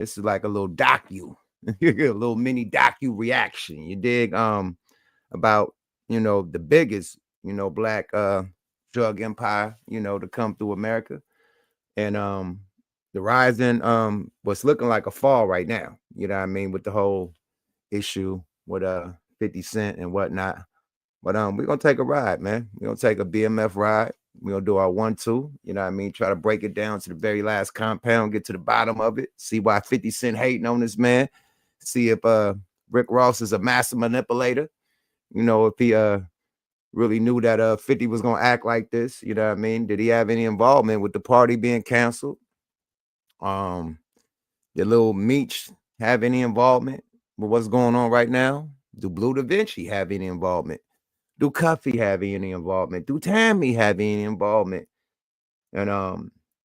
This is like a little docu, a little mini docu reaction. You dig? About the biggest black drug empire to come through America, and the rising what's looking like a fall right now. You know what I mean, with the whole issue with 50 Cent and whatnot. But we're gonna take a ride, man. We're gonna take a BMF ride. We're gonna do our 1-2, you know what I mean? Try to break it down to the very last compound, get to the bottom of it, see why 50 Cent hating on this man, see if Rick Ross is a master manipulator, if he really knew that 50 was gonna act like this, you know what I mean? Did he have any involvement with the party being canceled? Did Lil Meech have any involvement with what's going on right now? Do Blue Da Vinci have any involvement? Do CUFFY have any involvement? Do Tammy have any involvement? And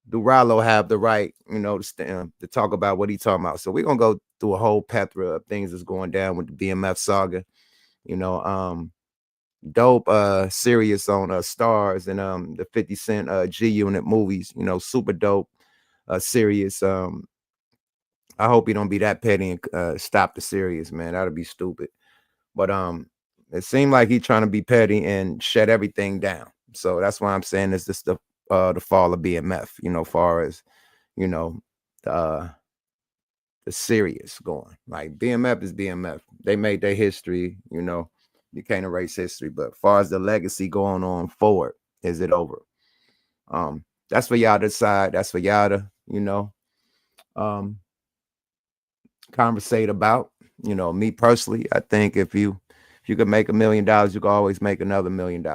do Ralo have the right, to talk about what he's talking about? So we're gonna go through a whole plethora of things that's going down with the BMF saga. Dope series on Stars and the 50 Cent G Unit movies, super dope series. I hope he don't be that petty and stop the series, man. That'd be stupid. But it seemed like he's trying to be petty and shut everything down. So that's why I'm saying this is the fall of BMF, far as the serious going. Like BMF is BMF. They made their history, you can't erase history. But as far as the legacy going on forward, is it over? That's for y'all to decide. That's for y'all to, conversate about. Me personally, I think if you could make $1 million, you can always make another $1 million.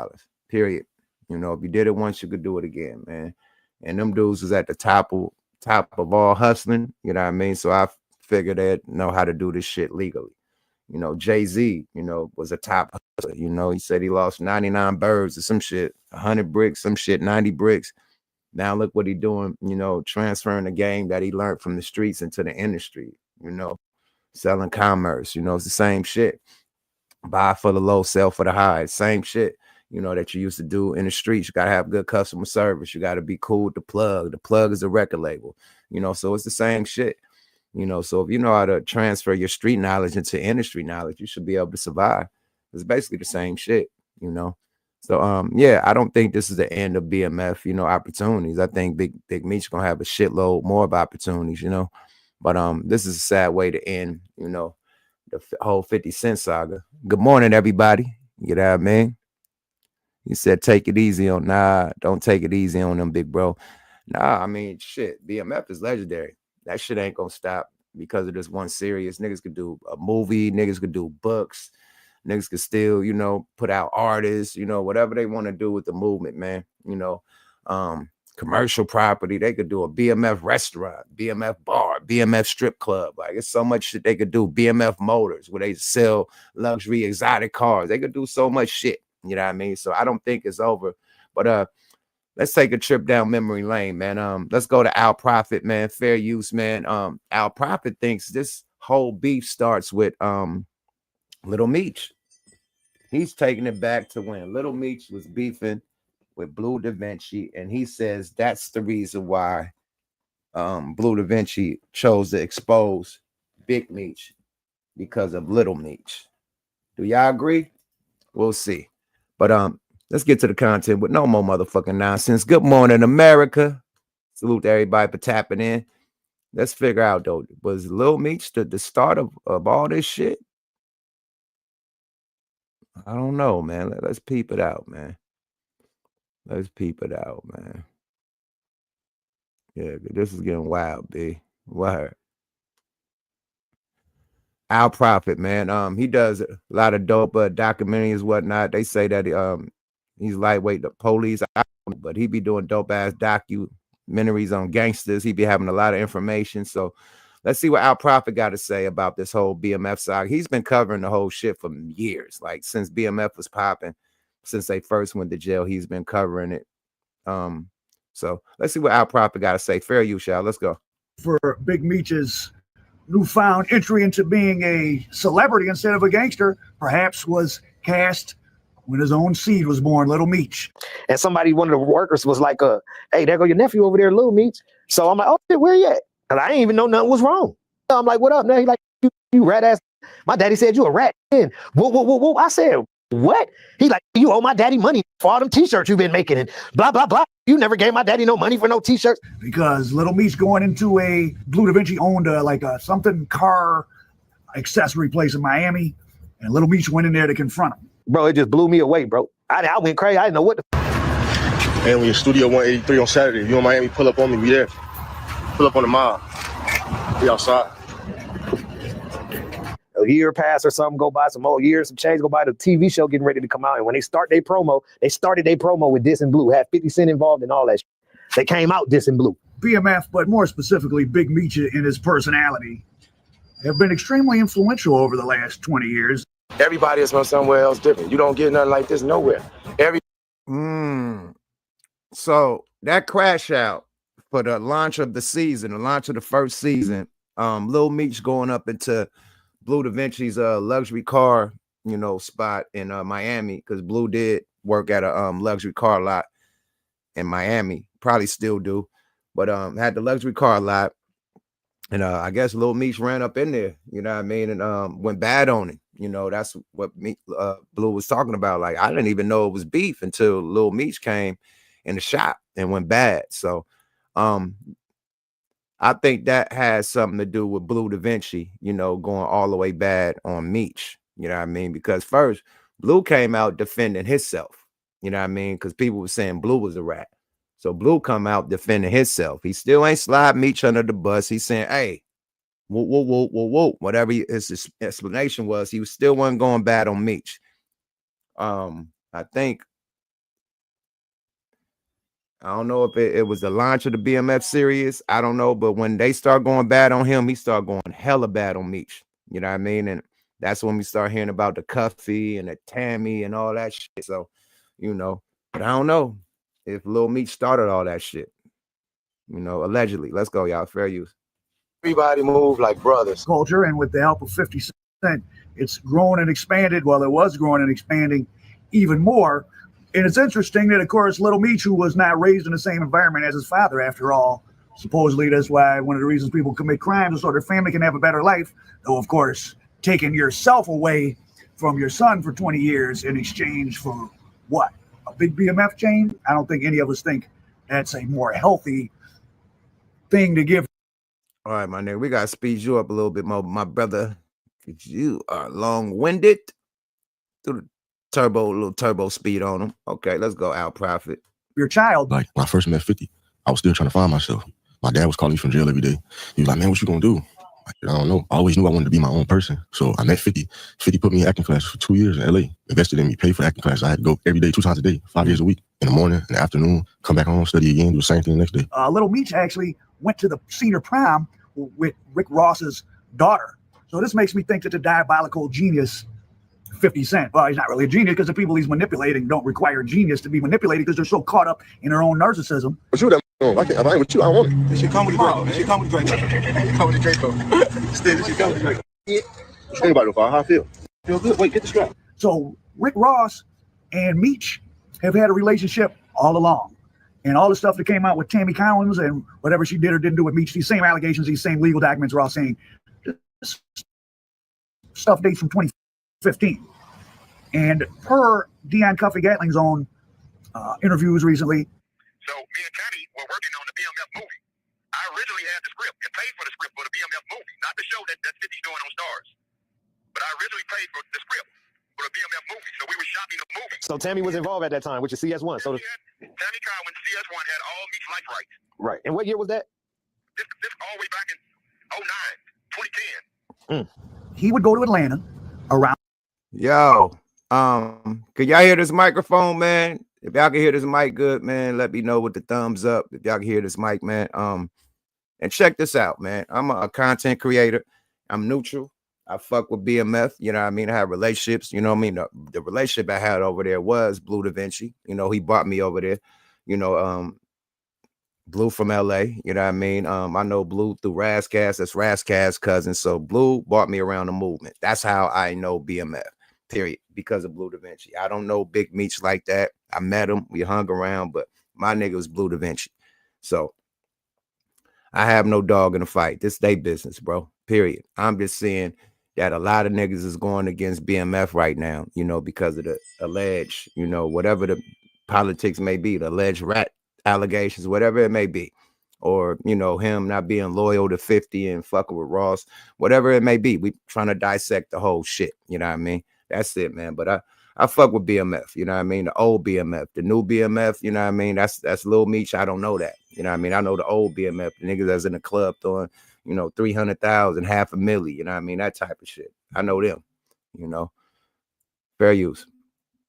Period. If you did it once, you could do it again, man. And them dudes was at the top of all hustling. You know what I mean? So I figured they'd know how to do this shit legally. Jay-Z, was a top hustler. He said he lost 99 birds or some shit, 100 bricks, some shit, 90 bricks. Now look what he doing, transferring the game that he learned from the streets into the industry, selling commerce, it's the same shit. Buy for the low, sell for the high. Same shit, that you used to do in the streets. You got to have good customer service. You got to be cool with the plug. The plug is a record label, so it's the same shit. So if you know how to transfer your street knowledge into industry knowledge, you should be able to survive. It's basically the same shit, So yeah, I don't think this is the end of BMF, opportunities. I think Big Meech gonna have a shitload more of opportunities, But this is a sad way to end, the whole 50 Cent saga. Good morning, everybody. You know what I mean? He said, take it easy on. Nah, don't take it easy on them, big bro. Nah, I mean, shit, BMF is legendary. That shit ain't gonna stop because of this one series. Niggas could do a movie, niggas could do books, niggas could still, put out artists, whatever they want to do with the movement, man. Commercial property, they could do a BMF restaurant, BMF bar, BMF strip club. Like, it's so much shit they could do. BMF Motors, where they sell luxury exotic cars. They could do so much shit. You know what I mean? So I don't think it's over. But let's take a trip down memory lane, man. Let's go to Al Prophet, man. Fair use, man. Al Prophet thinks this whole beef starts with Little Meech. He's taking it back to when Little Meech was beefing with Blue Da Vinci, and he says that's the reason why Blue Da Vinci chose to expose Big Meech because of Little Meech. Do y'all agree? We'll see. But let's get to the content with no more motherfucking nonsense. Good morning, America. Salute to everybody for tapping in. Let's figure out, though, was Lil Meech the start of all this shit? I don't know, man. Let's peep it out, man. Let's peep it out, man. Yeah, this is getting wild, B. Word. Al Prophet, man. He does a lot of dope documentaries, whatnot. They say that he's lightweight, the police, but he be doing dope ass documentaries on gangsters. He be having a lot of information. So let's see what Al Prophet got to say about this whole BMF saga. He's been covering the whole shit for years, like since BMF was popping, since they first went to jail. He's been covering it. So let's see what Al Prophet got to say. Fair use, y'all. Let's go. For Big Meech's newfound entry into being a celebrity instead of a gangster, perhaps was cast when his own seed was born, Little Meech. And somebody, one of the workers was like, hey, there go your nephew over there, Little Meech. So I'm like, oh, where you at? And I didn't even know nothing was wrong. I'm like, what up, man? He like, you rat ass. My daddy said you a rat. And whoa. I said, what? He like, you owe my daddy money for all them t-shirts you've been making and blah, blah, blah. You never gave my daddy no money for no t-shirts. Because Little Meech going into a BLEU Da Vinci owned a something car accessory place in Miami, and Little Meech went in there to confront him. Bro, it just blew me away, bro. I went crazy. I didn't know what the And when Studio 183 on Saturday, if you in Miami, pull up on me, we there. Pull up on the mob. We outside. A year pass or something go by, some more years, some change go by, the TV show getting ready to come out. And when they started their promo with dissing BLEU, had 50 Cent involved in all that shit. They came out dissing BLEU. BMF, but more specifically, Big Meech in his personality, have been extremely influential over the last 20 years. Everybody is from somewhere else different. You don't get nothing like this nowhere. So that crash out for the launch of the season, the launch of the first season, Lil Meech going up into BLEU Da Vinci's luxury car, spot in Miami, because BLEU did work at a luxury car lot in Miami, probably still do, but had the luxury car lot, and I guess Lil Meech ran up in there, you know what I mean, and went bad on him. That's what BLEU was talking about. Like, I didn't even know it was beef until Lil Meech came in the shop and went bad. So I think that has something to do with BLEU Da Vinci, going all the way bad on Meech, you know what I mean? Because first, BLEU came out defending himself, you know what I mean? Because people were saying BLEU was a rat. So BLEU come out defending himself. He still ain't slide Meech under the bus. He's saying, hey, whoa. Whatever his explanation was, he still wasn't going bad on Meech. I think, I don't know if it was the launch of the BMF series. I don't know. But when they start going bad on him, he start going hella bad on Meech. You know what I mean? And that's when we start hearing about the CUFFY and the Tammy and all that shit. So, but I don't know if Lil Meech started all that shit. Allegedly. Let's go, y'all. Fair use. Everybody move like brothers. Culture, and with the help of 50 Cent, it's grown and expanded. Well, it was growing and expanding even more. And it's interesting that, of course, Little Meech, who was not raised in the same environment as his father, after all, supposedly that's why one of the reasons people commit crimes is so their family can have a better life. Though, of course, taking yourself away from your son for 20 years in exchange for what? A big BMF chain? I don't think any of us think that's a more healthy thing to give. All right, my nigga, we got to speed you up a little bit more, my brother, because you are long-winded. Do the little turbo speed on them. Okay, let's go, Al Prophet. Your child. Like, when I first met 50, I was still trying to find myself. My dad was calling me from jail every day. He was like, man, what you gonna do? Like, I don't know. I always knew I wanted to be my own person. So I met 50. 50 put me in acting class for 2 years in LA, invested in me, paid for acting class. I had to go every day, 2 times a day, 5 days a week, in the morning, in the afternoon, come back home, study again, do the same thing the next day. Little Meech actually went to the senior prom with Rick Ross's daughter. So this makes me think that the diabolical genius 50 Cent, well, he's not really a genius because the people he's manipulating don't require genius to be manipulated because they're so caught up in their own narcissism. But you that if I ain't with you, I don't want it. It should come with the Draco. It should come with the Draco. It come with the Draco. Still, it should come with the Draco. Yeah. Think about it, how I feel. Feel good? Wait, get the strap. So Rick Ross and Meech have had a relationship all along. And all the stuff that came out with Tammy Collins and whatever she did or didn't do with Meech, these same allegations, these same legal documents are all saying this stuff dates from 2015. And per Dion Cuffy Gatling's own interviews recently. So me and Tammy were working on the BMF movie. I originally had the script and paid for the script for the BMF movie, not the show that 50's doing on Stars. But I originally paid for the script for the BMF movie, so we were shopping the movie. So Tammy was involved at that time, which is CS1. So Tammy Collins, CS1, had all Meech life rights. right. And what year was that? This all the way back in 2010. He would go to Atlanta around. Yo, can y'all hear this microphone, man? If y'all can hear this mic good, man, let me know with the thumbs up. If y'all can hear this mic, man. And check this out, man. I'm a content creator. I'm neutral. I fuck with BMF. You know what I mean? I have relationships. You know what I mean? The relationship I had over there was BLEU Da Vinci. He brought me over there. BLEU from LA. You know what I mean? I know BLEU through Razzcast. That's Razzcast's cousin. So BLEU brought me around the movement. That's how I know BMF. Period. Because of BLEU Da Vinci. I don't know Big Meech like that. I met him. We hung around, but my nigga was BLEU Da Vinci. So I have no dog in the fight. This they business, bro. period. I'm just saying that a lot of niggas is going against BMF right now, you know, because of the alleged, you know, whatever the politics may be, the alleged rat allegations, whatever it may be, or, you know, him not being loyal to 50 and fucking with Ross, whatever it may be. We trying to dissect the whole shit, you know what I mean? That's it, man. But I fuck with BMF, you know what I mean? The old BMF, the new BMF, you know what I mean? That's Lil Meech. I don't know that, you know what I mean? I know the old BMF, the niggas that's in the club throwing, you know, 300,000, $500,000, you know what I mean? That type of shit. I know them, you know. Fair use.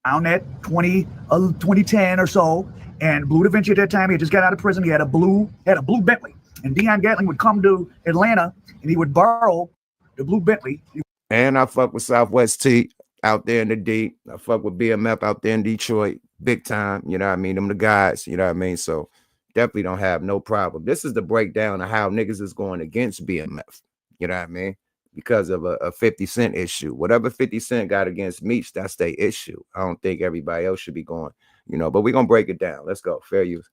Around that 2010 or so, and BLEU Da Vinci at that time, he had just got out of prison. He had a blue Bentley, and Dion Gatling would come to Atlanta and he would borrow the blue Bentley. And I fuck with Southwest T out there in the deep. I fuck with BMF out there in Detroit, big time. You know what I mean? Them the guys. You know what I mean? So definitely don't have no problem. This is the breakdown of how niggas is going against BMF. You know what I mean? Because of a 50 Cent issue. Whatever 50 Cent got against Meech, that's their issue. I don't think everybody else should be going, you know, but we're going to break it down. Let's go. Fair use.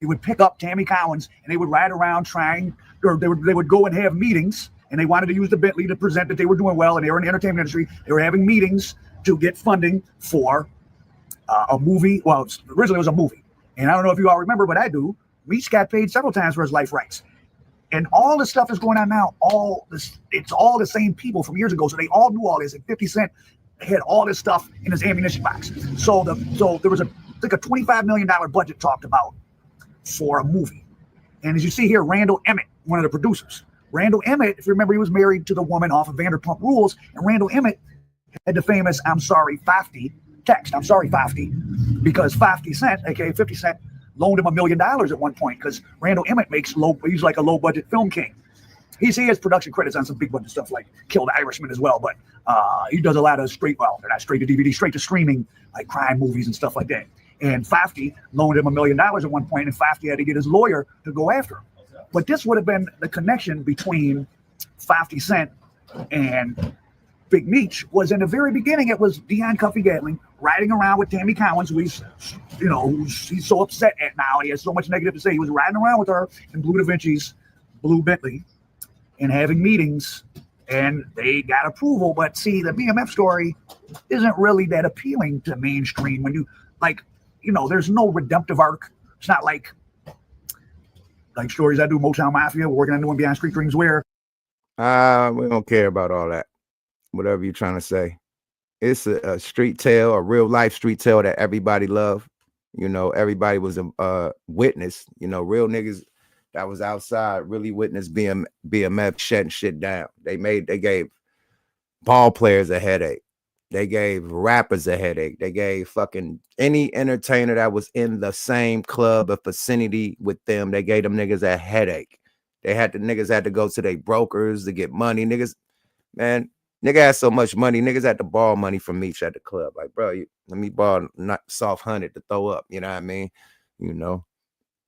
He would pick up Tammy Collins and they would ride around or they would go and have meetings, and they wanted to use the Bentley to present that they were doing well and they were in the entertainment industry. They were having meetings to get funding for a movie. Well, originally it was a movie. And I don't know if you all remember, but I do. Meech got paid several times for his life rights. And all the stuff that's going on now, it's all the same people from years ago. So they all knew all this. And 50 Cent had all this stuff in his ammunition box. So there was a $25 million budget talked about for a movie. And as you see here, Randall Emmett, one of the producers. Randall Emmett, if you remember, he was married to the woman off of Vanderpump Rules. And Randall Emmett had the famous "I'm sorry, 50" text. I'm sorry, 50, because 50 Cent, aka 50 Cent, loaned him $1 million at one point, because Randall Emmett he's like a low budget film king. He has production credits on some big budget stuff like Kill the Irishman as well, but he does a lot of they're not straight to DVD, straight to streaming, like crime movies and stuff like that. And 50 loaned him $1 million at one point, and 50 had to get his lawyer to go after him. But this would have been the connection between 50 Cent and Big Meech. Was in the very beginning, it was Dion Cuffy Gatling riding around with Tammy Collins, who he's so upset at now. He has so much negative to say. He was riding around with her in BLEU Da Vinci's blue Bentley and having meetings, and they got approval. But see, the BMF story isn't really that appealing to mainstream. When there's no redemptive arc. It's not like stories I do, Motown Mafia, working on doing Beyond Street Dreams, where we don't care about all that. Whatever you're trying to say. It's a street tale, a real life street tale that everybody loved. You know, everybody was a witness. You know, real niggas that was outside really witnessed BMF shutting shit down. They gave ball players a headache. They gave rappers a headache. They gave fucking any entertainer that was in the same club or vicinity with them. They gave them niggas a headache. Niggas had to go to their brokers to get money. Nigga had so much money. Niggas had to borrow money from Meech at the club. Like, bro, let me borrow not soft 100 to throw up. You know what I mean? You know,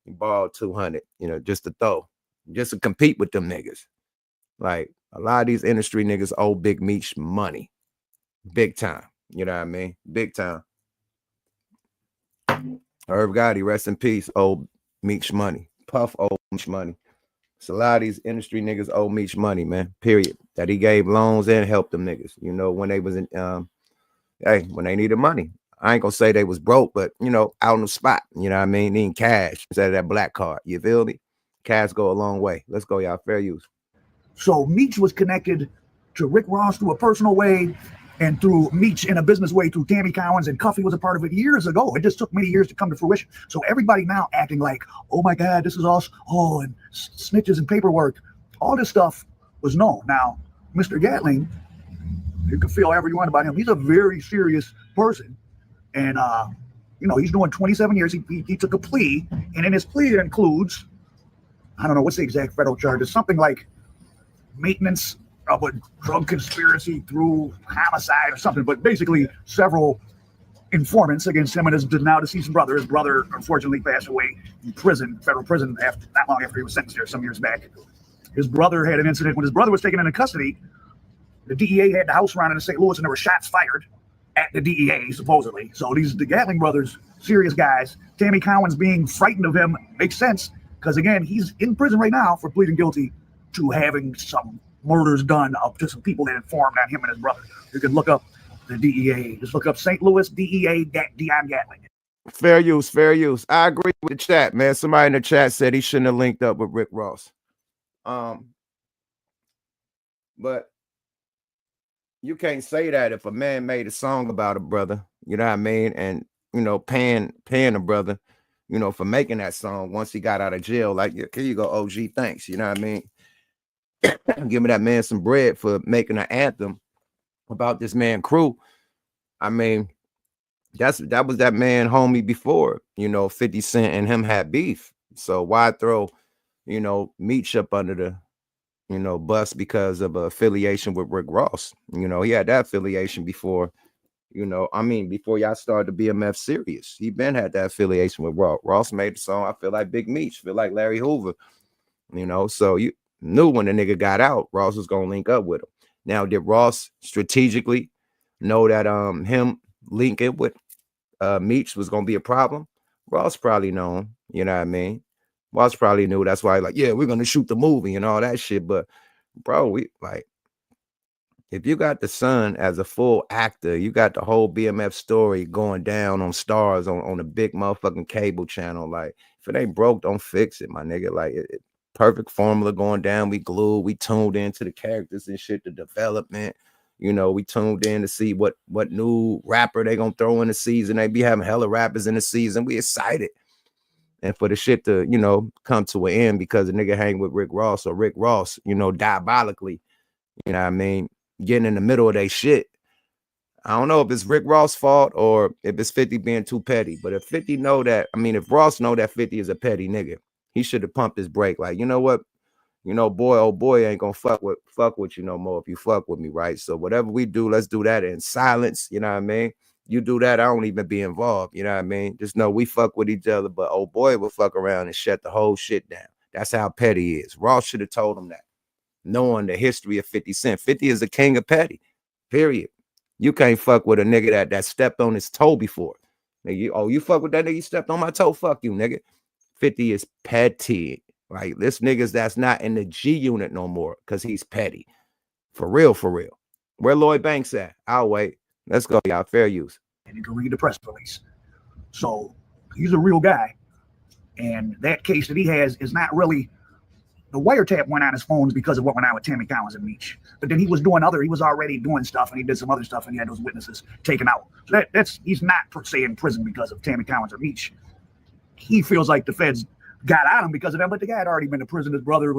you borrowed 200, you know, just to throw, just to compete with them niggas. Like, a lot of these industry niggas owe Big Meech money. Big time. You know what I mean? Big time. Irv Gotti, rest in peace, owe Meech money. Puff owe Meech money. So a lot of these industry niggas owe Meech money, man. Period. That he gave loans and helped them niggas. You know, when they was in when they needed money. I ain't gonna say they was broke, but you know, out on the spot. You know what I mean? Needing cash instead of that black card. You feel me? Cash go a long way. Let's go, y'all. Fair use. So Meech was connected to Rick Ross through a personal way, and through Meech in a business way, through Tammy Collins, and Cuffy was a part of it years ago. It just took many years to come to fruition. So everybody now acting like, oh my God, this is us, and snitches and paperwork. All this stuff was known. Now, Mr. Gatling, you can feel however you want about him. He's a very serious person. And, he's doing 27 years. He took a plea, and in his plea it includes, I don't know, what's the exact federal charge? It's something like maintenance of a drug conspiracy through homicide or something, but basically several informants against him and his now deceased brother. His brother unfortunately passed away in prison, federal prison, not long after he was sentenced there some years back. His brother had an incident when his brother was taken into custody. The DEA had the house around in St. Louis, and there were shots fired at the DEA, supposedly. So the Gatling brothers, serious guys. Tammy Collins being frightened of him makes sense, because again, he's in prison right now for pleading guilty to having some murders done up to some people that informed on him and his brother. You can look up the DEA. Just look up St. Louis DEA Deion Gatling. Fair use, fair use. I agree with the chat, man. Somebody in the chat said he shouldn't have linked up with Rick Ross. But you can't say that if a man made a song about a brother, you know what I mean? And, you know, paying a brother, you know, for making that song once he got out of jail. Like, here you go, OG, thanks. You know what I mean? Give me that man some bread for making an anthem about this man Crew. I mean, that was that man homie before, you know, 50 Cent and him had beef. So why throw, you know, MEECH up under the, you know, bus because of an affiliation with Rick Ross? You know, he had that affiliation before, you know, I mean, before y'all started the BMF series. He been had that affiliation with Ross. Ross made the song, I feel like Big Meech, feel like Larry Hoover, you know, so you knew when the nigga got out, Ross was gonna link up with him. Now, did Ross strategically know that him linking with MEECH was gonna be a problem? Ross probably known, you know what I mean? Ross probably knew. That's why, like, yeah, we're gonna shoot the movie and all that shit. But bro, we like, if you got the son as a full actor, you got the whole BMF story going down on Stars on a big motherfucking cable channel. Like, if it ain't broke, don't fix it, my nigga. Like, perfect formula going down. We glued, we tuned into the characters and shit, the development. You know, we tuned in to see what new rapper they gonna throw in the season. They be having hella rappers in the season. We excited. And for the shit to, you know, come to an end because the nigga hang with Rick Ross, or Rick Ross, you know, diabolically, you know what I mean, getting in the middle of their shit. I don't know if it's Rick Ross' fault or if it's 50 being too petty. But if 50 know that, I mean, if Ross know that 50 is a petty nigga, he should have pumped his brake. Like, you know what? You know, boy, oh boy, ain't gonna fuck with you no more if you fuck with me, right? So whatever we do, let's do that in silence. You know what I mean? You do that, I don't even be involved. You know what I mean? Just know we fuck with each other, but oh boy will fuck around and shut the whole shit down. That's how petty he is. Ross should have told him that, knowing the history of 50 Cent. 50 is the king of petty, period. You can't fuck with a nigga that stepped on his toe before. Nigga, you fuck with that nigga, you stepped on my toe, fuck you, nigga. 50 is petty. Like, this niggas that's not in the G unit no more because he's petty. For real, for real. Where Lloyd Banks at? I'll wait. Let's go, y'all. Fair use. And you can read the press release. So he's a real guy. And that case that he has is not really, the wiretap went on his phones because of what went on with Tammy Collins and MEECH. But then he was already doing stuff, and he did some other stuff, and he had those witnesses taken out. So he's not per se in prison because of Tammy Collins or MEECH. He feels like the feds got at him because of them, but the guy had already been to prison. His brother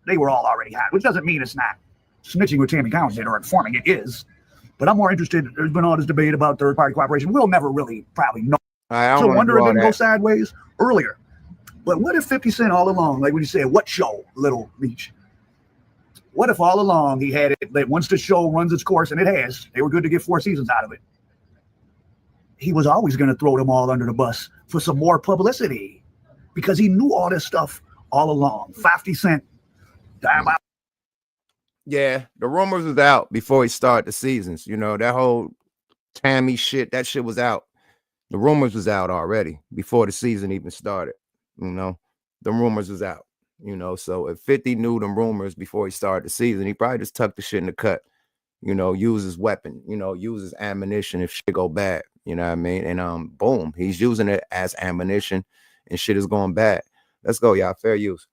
they were all already hot, which doesn't mean it's not snitching with Tammy Collins or informing. It is. But I'm more interested. There's been all this debate about third-party cooperation. We'll never really probably know. I so wonder it didn't go sideways earlier. But what if 50 Cent all along, like when you said, what show, Little MEECH? What if all along he had it that once the show runs its course, and it has, they were good to get 4 seasons out of it, he was always going to throw them all under the bus for some more publicity because he knew all this stuff all along. 50 Cent, diabolical. Yeah, the rumors was out before he started the seasons. You know, that whole Tammy shit, that shit was out. The rumors was out already before the season even started. You know, the rumors was out. You know, so if 50 knew them rumors before he started the season, he probably just tucked the shit in the cut. You know, use his weapon, you know, use his ammunition if shit go bad. You know what I mean? And boom, he's using it as ammunition and shit is going bad. Let's go, y'all. Fair use.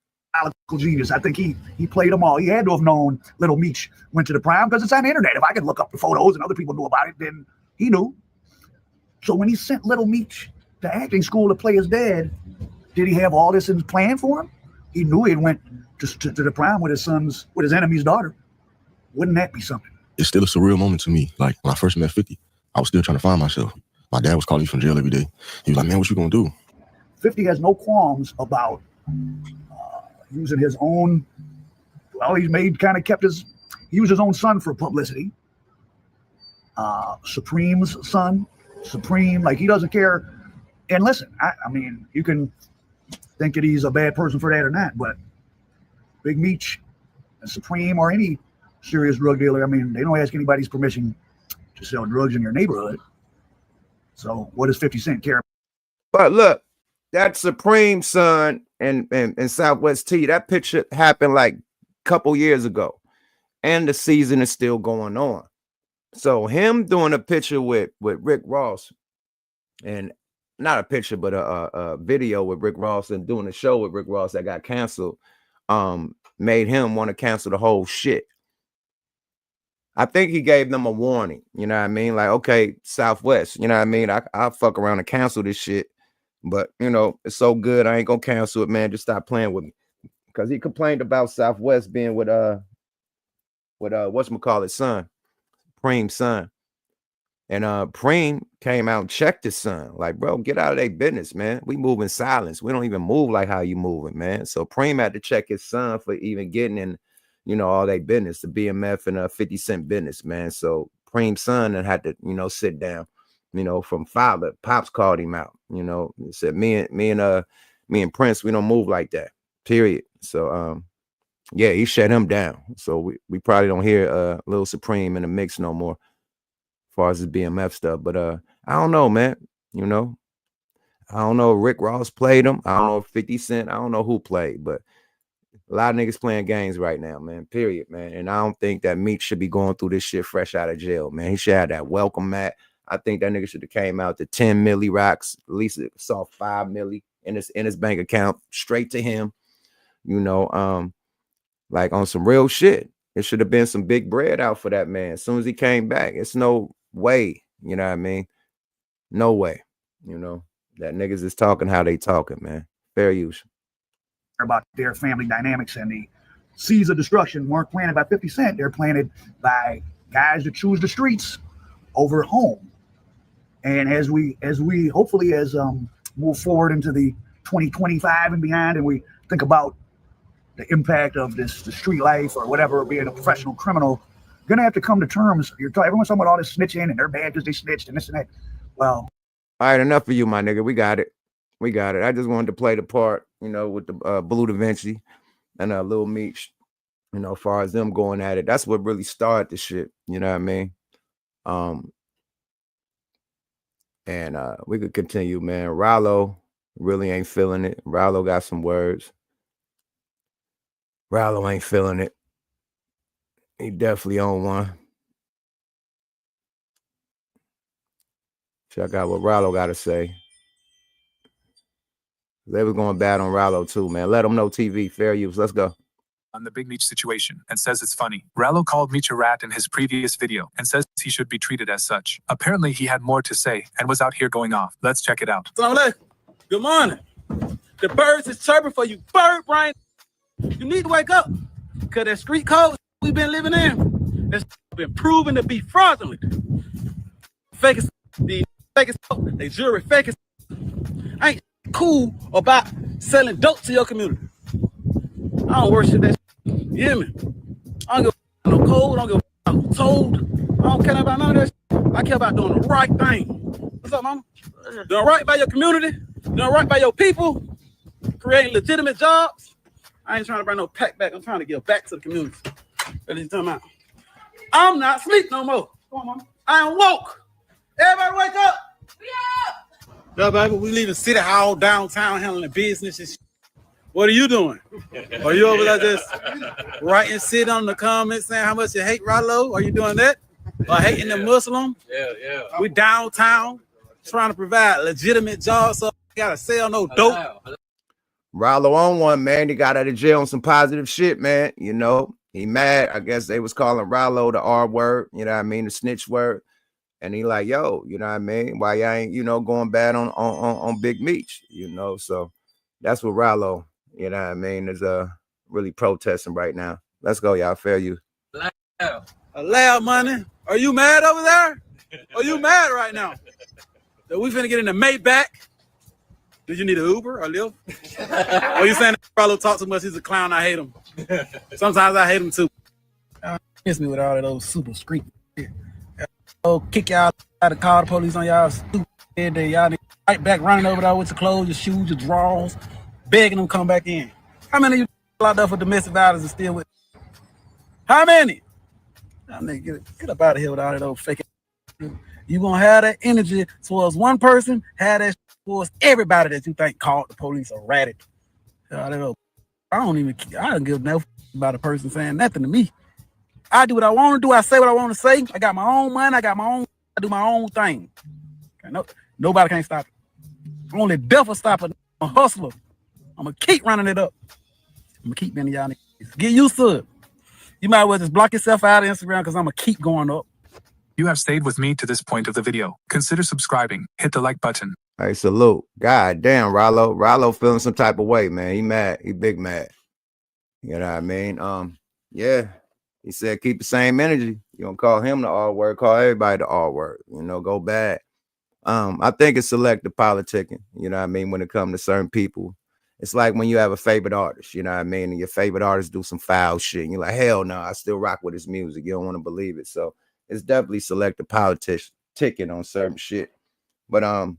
Genius. I think he played them all. He had to have known Little MEECH went to the prime because it's on the internet. If I could look up the photos and other people knew about it, then he knew. So when he sent Little MEECH to acting school to play his dad, did he have all this in plan for him? He knew he went to the prime with his enemy's daughter. Wouldn't that be something? It's still a surreal moment to me. Like, when I first met 50, I was still trying to find myself. My dad was calling me from jail every day. He was like, man, what you gonna do? 50 has no qualms about using his own, he used his own son for publicity. Supreme's son, Supreme, like, he doesn't care. And listen, I mean, you can think that he's a bad person for that or not, but Big MEECH and Supreme or any serious drug dealer, I mean, they don't ask anybody's permission to sell drugs in your neighborhood. So what does 50 Cent care? But look, that Supreme son and Southwest T, that picture happened like a couple years ago. and the season is still going on. So him doing a picture with Rick Ross, and not a picture, but a video with Rick Ross and doing a show with Rick Ross that got canceled, made him want to cancel the whole shit. I think he gave them a warning, you know what I mean? Like, okay, Southwest, you know what I mean? I'll fuck around and cancel this shit, but you know, it's so good, I ain't gonna cancel it, man. Just stop playing with me. Because he complained about Southwest being with whatchamacallit son, Preem's son. And Preem came out and checked his son. Like, bro, get out of their business, man. We move in silence. We don't even move like how you moving, man. So Preem had to check his son for even getting in, you know, all their business, the BMF and 50 Cent business, man. So Preem's son had to, you know, sit down, you know, from father. Pops called him out, you know, he said, me and Prince, we don't move like that, period. So yeah, he shut him down. So we probably don't hear Lil Supreme in the mix no more, as far as the BMF stuff. But I don't know, man. You know, I don't know if Rick Ross played him. I don't know if 50 Cent. I don't know who played, but a lot of niggas playing games right now, man. Period, man. And I don't think that Meech should be going through this shit fresh out of jail, man. He should have that welcome mat. I think that nigga should have came out to 10 milli rocks. At least it saw 5 milli in his bank account straight to him. You know, like on some real shit. It should have been some big bread out for that man as soon as he came back. It's no way, you know what I mean? No way, you know, that niggas is talking how they talking, man. Fair use. About their family dynamics, and the seeds of destruction weren't planted by 50 Cent. They're planted by guys that choose the streets over home. And as we hopefully move forward into the 2025 and beyond, and we think about the impact of the street life or whatever, being a professional criminal, gonna have to come to terms. Everyone's talking about all this snitching and they're bad because they snitched and this and that. Well, all right, enough of you, my nigga. We got it. I just wanted to play the part, you know, with the BLEU Da Vinci and Lil Meech, you know, as far as them going at it. That's what really started the shit, you know what I mean? And we could continue, man. Ralo really ain't feeling it. Ralo got some words. Ralo ain't feeling it. He definitely on one. Check out what Ralo got to say. They was going bad on Ralo too, man. Let them know TV, fair use. Let's go. On the big Meech situation and says it's funny. Ralo called Meech a rat in his previous video and says he should be treated as such. Apparently he had more to say and was out here going off. Let's check it out. Good morning. The birds is chirping for you, bird brain. You need to wake up, because that street code we've been living in has been proven to be fraudulent. Fake as the fake as they jury fake as ain't cool about selling dope to your community. I don't worship that. You hear me? I don't give a no code. I don't give a no told. I don't care about none of that. I care about doing the right thing. What's up, mama? Doing right by your community, doing right by your people, creating legitimate jobs. I ain't trying to bring no pack back. I'm trying to give back to the community. What are you talking about? I'm not asleep no more. Come on, mama. I am woke. Everybody wake up. We up. Yeah, baby, we leaving City Hall downtown handling business and shit. What are you doing? Are you over there just writing shit on the comments saying how much you hate Ralo? Are you doing that? Or hating the Muslim? Yeah. We downtown trying to provide legitimate jobs, so we gotta sell no dope. Ralo on one, man. He got out of jail on some positive shit, man. You know, he mad. I guess they was calling Ralo the R word, you know what I mean, the snitch word. And he like, yo, you know what I mean? Why y'all ain't, you know, going bad on Big Meech, you know? So that's what Ralo, you know what I mean, is really protesting right now. Let's go, y'all. Fair use. Allow money. Are you mad over there? Are you mad right now? That we finna get in the Maybach? Did you need an Uber or Lyft? Or you saying that Ralo talk too much? He's a clown. I hate him. Sometimes I hate him too. Miss me with all of those super street. Oh, kick y'all out of call the police on y'all stupid day. Y'all need right back running over there with your clothes, your shoes, your drawers, begging them come back in. How many of you locked up for domestic violence and still with? How many? Y'all nigga, get up out of here with all of those fake. You gonna have that energy towards one person, have that towards everybody that you think called the police or ratted. I don't give no about a person saying nothing to me. I do what I want to do. I say what I want to say. I got my own money. I got my own. I do my own thing. Okay, nobody can stop it. Only death will stop it. I'm a hustler. I'm gonna keep running it up. I'm gonna keep being y'all niggas. Get used to it. You might as well just block yourself out of Instagram because I'm gonna keep going up. You have stayed with me to this point of the video. Consider subscribing. Hit the like button. Hey, salute. God damn, Ralo. Ralo feeling some type of way, man. He mad. He big mad. You know what I mean? Yeah. He said keep the same energy. You don't call him the R word, call everybody the R word. You know, go bad. I think it's selective politicking, you know what I mean, when it comes to certain people. It's like when you have a favorite artist, you know what I mean, and your favorite artist do some foul shit, and you're like, hell no, I still rock with his music. You don't want to believe it. So it's definitely selective politicking on certain shit. But as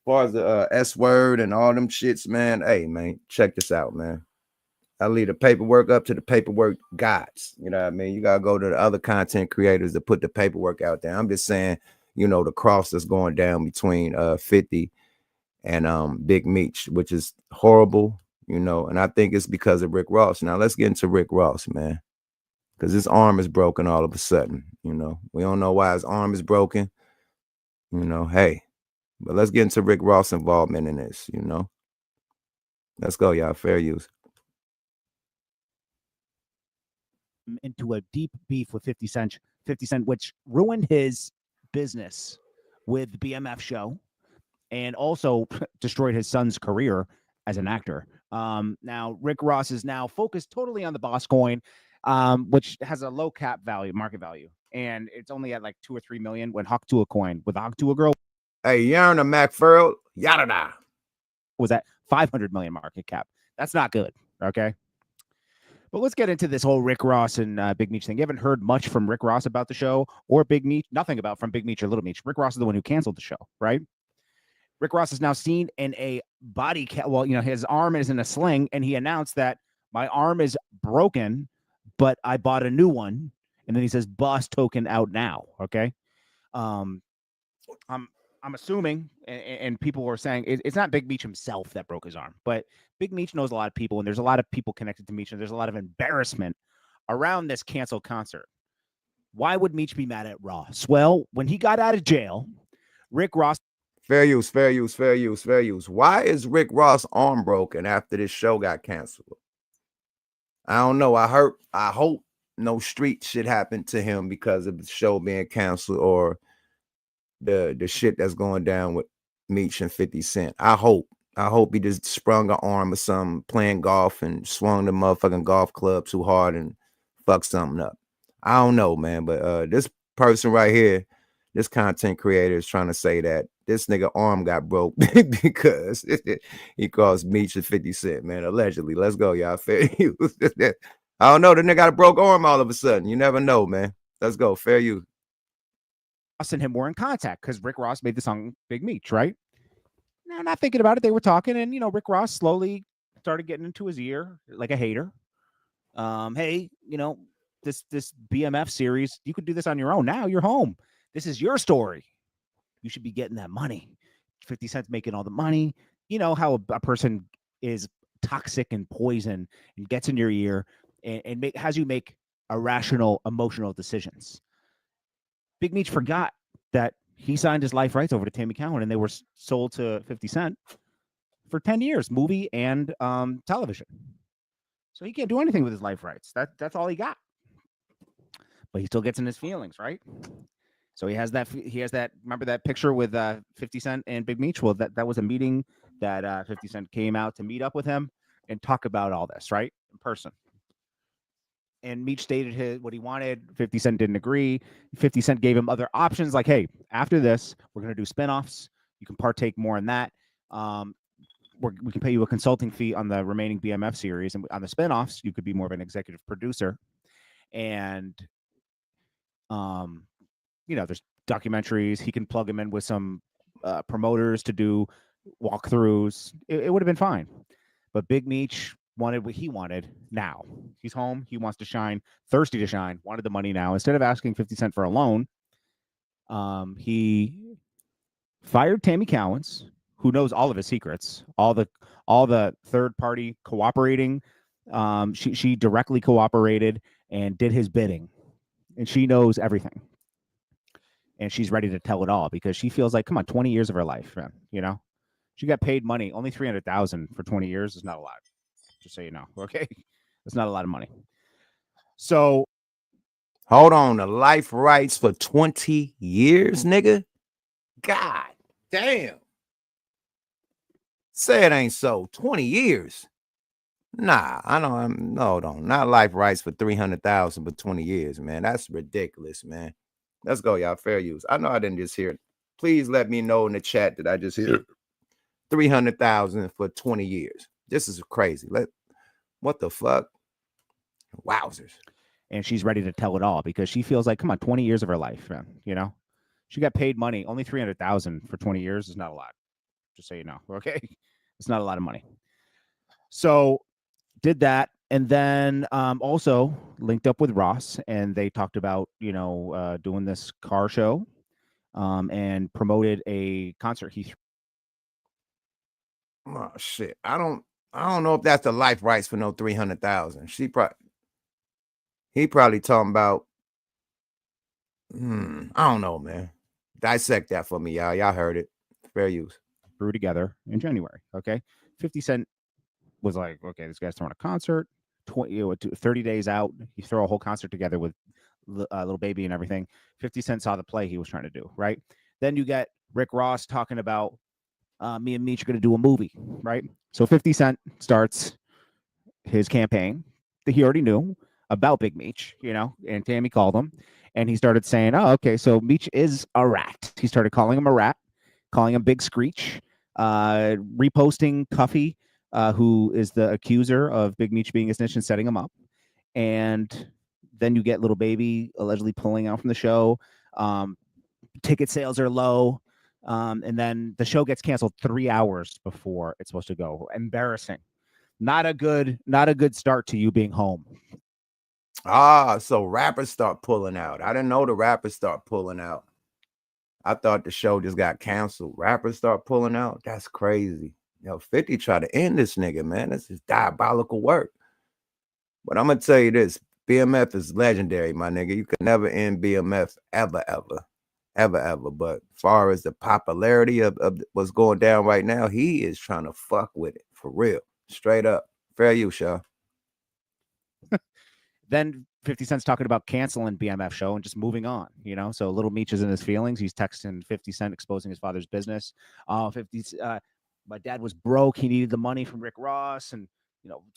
far as the S word and all them shits, man, hey, man, check this out, man. I leave the paperwork up to the paperwork gods. You know what I mean? You got to go to the other content creators that put the paperwork out there. I'm just saying, you know, the cross that's going down between 50 and Big Meech, which is horrible, you know, and I think it's because of Rick Ross. Now let's get into Rick Ross, man, because his arm is broken all of a sudden. You know, we don't know why his arm is broken, you know, hey, but let's get into Rick Ross' involvement in this, you know. Let's go, y'all. Fair use. Into a deep beef with 50 Cent, which ruined his business with the BMF show and also destroyed his son's career as an actor. Now Rick Ross is now focused totally on the Boss coin, which has a low market value, and it's only at like 2 or 3 million. When Hawk to a coin with Hawk to a girl, hey, Yarn a MacFurl, yada was at 500 million market cap. That's not good. Okay. But let's get into this whole Rick Ross and Big Meech thing. You haven't heard much from Rick Ross about the show or Big Meech, nothing about from Big Meech or Little Meech. Rick Ross is the one who canceled the show, right? Rick Ross is now seen in a body well, you know, his arm is in a sling, and he announced that my arm is broken, but I bought a new one. And then he says boss token out now. Okay. I'm assuming, and people were saying it's not Big Meech himself that broke his arm, but Big Meech knows a lot of people, and there's a lot of people connected to Meech, and there's a lot of embarrassment around this canceled concert. Why would Meech be mad at Ross? Well, when he got out of jail, Rick Ross. Fair use. Why is Rick Ross' arm broken after this show got canceled? I don't know. I hope no street shit happened to him because of the show being canceled or the shit that's going down with Meech and 50 Cent. I hope he just sprung an arm or something playing golf and swung the motherfucking golf club too hard and fucked something up. I don't know, man, but this person right here, this content creator is trying to say that this nigga arm got broke because he caused Meech and 50 Cent, man, allegedly. Let's go, y'all. Fair use. I don't know. The nigga got a broke arm all of a sudden. You never know, man. Let's go. Fair use. Ross and him were in contact because Rick Ross made the song Big Meech, right? Now, not thinking about it, they were talking, and, you know, Rick Ross slowly started getting into his ear like a hater. Hey, you know, this BMF series, you could do this on your own. Now you're home. This is your story. You should be getting that money. 50 Cent's making all the money. You know how a person is toxic and poison and gets in your ear and has you make irrational, emotional decisions. Big Meech forgot that he signed his life rights over to Tammy Cowan, and they were sold to 50 Cent for 10 years, movie and television. So he can't do anything with his life rights. That's all he got. But he still gets in his feelings, right? So he has that. Remember that picture with 50 Cent and Big Meech? Well, that was a meeting that 50 Cent came out to meet up with him and talk about all this, right, in person. And Meech stated what he wanted. 50 Cent didn't agree. 50 Cent gave him other options like, hey, after this, we're going to do spinoffs. You can partake more in that. We can pay you a consulting fee on the remaining BMF series. And on the spinoffs, you could be more of an executive producer. And, you know, there's documentaries. He can plug him in with some promoters to do walkthroughs. It would have been fine. But Big Meech wanted what he wanted now. He's home. He wants to shine, thirsty to shine, wanted the money now. Instead of asking 50 Cent for a loan, he fired Tammy Cowans, who knows all of his secrets, all the third party cooperating. She directly cooperated and did his bidding. and she knows everything. And she's ready to tell it all because she feels like, come on, 20 years of her life, man. You know, she got paid money. Only 300,000 for 20 years is not a lot. Just so you know, okay? It's not a lot of money. So, hold on, the life rights for 20 years, nigga. God damn. Say it ain't so. 20 years. Nah, I don't. No, not life rights for 300,000 for 20 years, man. That's ridiculous, man. Let's go, y'all. Fair use. I know I didn't just hear it. Please let me know in the chat that I just hear 300,000 for 20 years. This is crazy. What the fuck? Wowzers. and she's ready to tell it all because she feels like, come on, 20 years of her life, man. You know, she got paid money. Only 300,000 for 20 years is not a lot. Just so you know, okay? It's not a lot of money. So did that, and then also linked up with Ross, and they talked about doing this car show, and promoted a concert he. Oh shit! I don't know if that's the life rights for no 300,000. He probably talking about. I don't know, man. Dissect that for me, y'all. Y'all heard it. Fair use. Grew together in January. Okay, 50 Cent was like, okay, this guy's throwing a concert. 30 days out, you throw a whole concert together with Little Baby and everything. 50 Cent saw the play he was trying to do, right? Then you get Rick Ross talking about me and Meech are going to do a movie, right? So 50 Cent starts his campaign that he already knew about Big Meech, and Tammy called him, and he started saying, oh, okay, so Meech is a rat. He started calling him a rat, calling him Big Screech, reposting CUFFY, who is the accuser of Big Meech being a snitch and setting him up. And then you get Little Baby allegedly pulling out from the show. Ticket sales are low. And then the show gets canceled 3 hours before it's supposed to go. Embarrassing. Not a good start to you being home. So rappers start pulling out. I didn't know the rappers start pulling out. I thought the show just got canceled. Rappers start pulling out. That's crazy. 50 tried to end this nigga, man. This is diabolical work. But I'm gonna tell you this: BMF is legendary, my nigga. You can never end BMF ever. But as far as the popularity of what's going down right now, he is trying to fuck with it for real, straight up. Fair use, y'all. Then 50 Cent's talking about canceling BMF show and just moving on, So Little Meech is in his feelings. He's texting 50 Cent, exposing his father's business. 50, my dad was broke. He needed the money from Rick Ross, and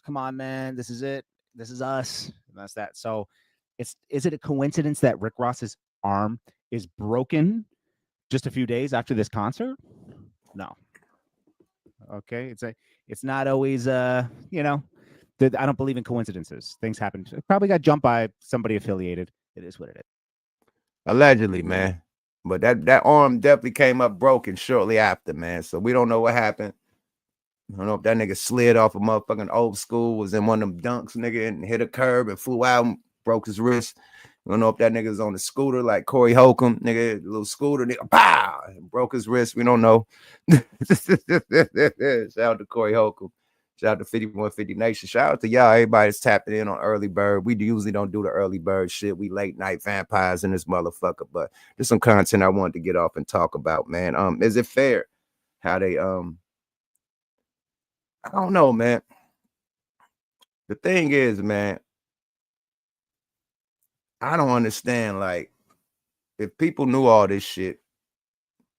come on, man, this is it. This is us. And that's that. So, is it a coincidence that Rick Ross's arm is broken just a few days after this concert? No. Okay, it's not always I don't believe in coincidences. Things happen. Probably got jumped by somebody affiliated. It is what it is. Allegedly, man. But that arm definitely came up broken shortly after, man. So we don't know what happened. I don't know if that nigga slid off a motherfucking old school, was in one of them dunks, nigga, and hit a curb and flew out and broke his wrist. I don't know if that nigga's on a scooter like Corey Holcomb, nigga, little scooter, nigga, pow, and broke his wrist. We don't know. Shout out to Corey Holcomb. Shout out to 5150 Nation. Shout out to y'all. Everybody's tapping in on early bird. We usually don't do the early bird shit. We late night vampires in this motherfucker. But there's some content I wanted to get off and talk about, man. Is it fair how they I don't know, man. The thing is, man, I don't understand. Like, if people knew all this shit,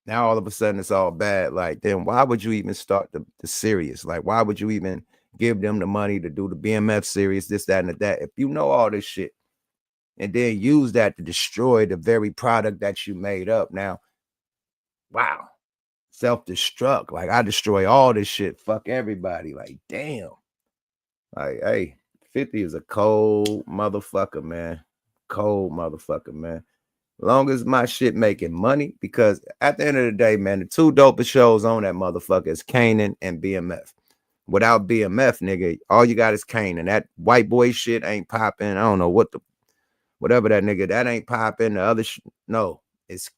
now all of a sudden it's all bad. Like, then why would you even start the series? Like, why would you even give them the money to do the BMF series, this, that, and that? If you know all this shit and then use that to destroy the very product that you made up. Now, wow, self-destruct. Like, I destroy all this shit. Fuck everybody. Like, damn. Like, hey, 50 is a cold motherfucker, man. Cold motherfucker, man. Long as my shit making money, because at the end of the day, man, the two dopest shows on that motherfucker is Kanan and BMF. Without BMF, nigga, all you got is Kanan. That white boy shit ain't popping. I don't know whatever that nigga, that ain't popping. The other no, it's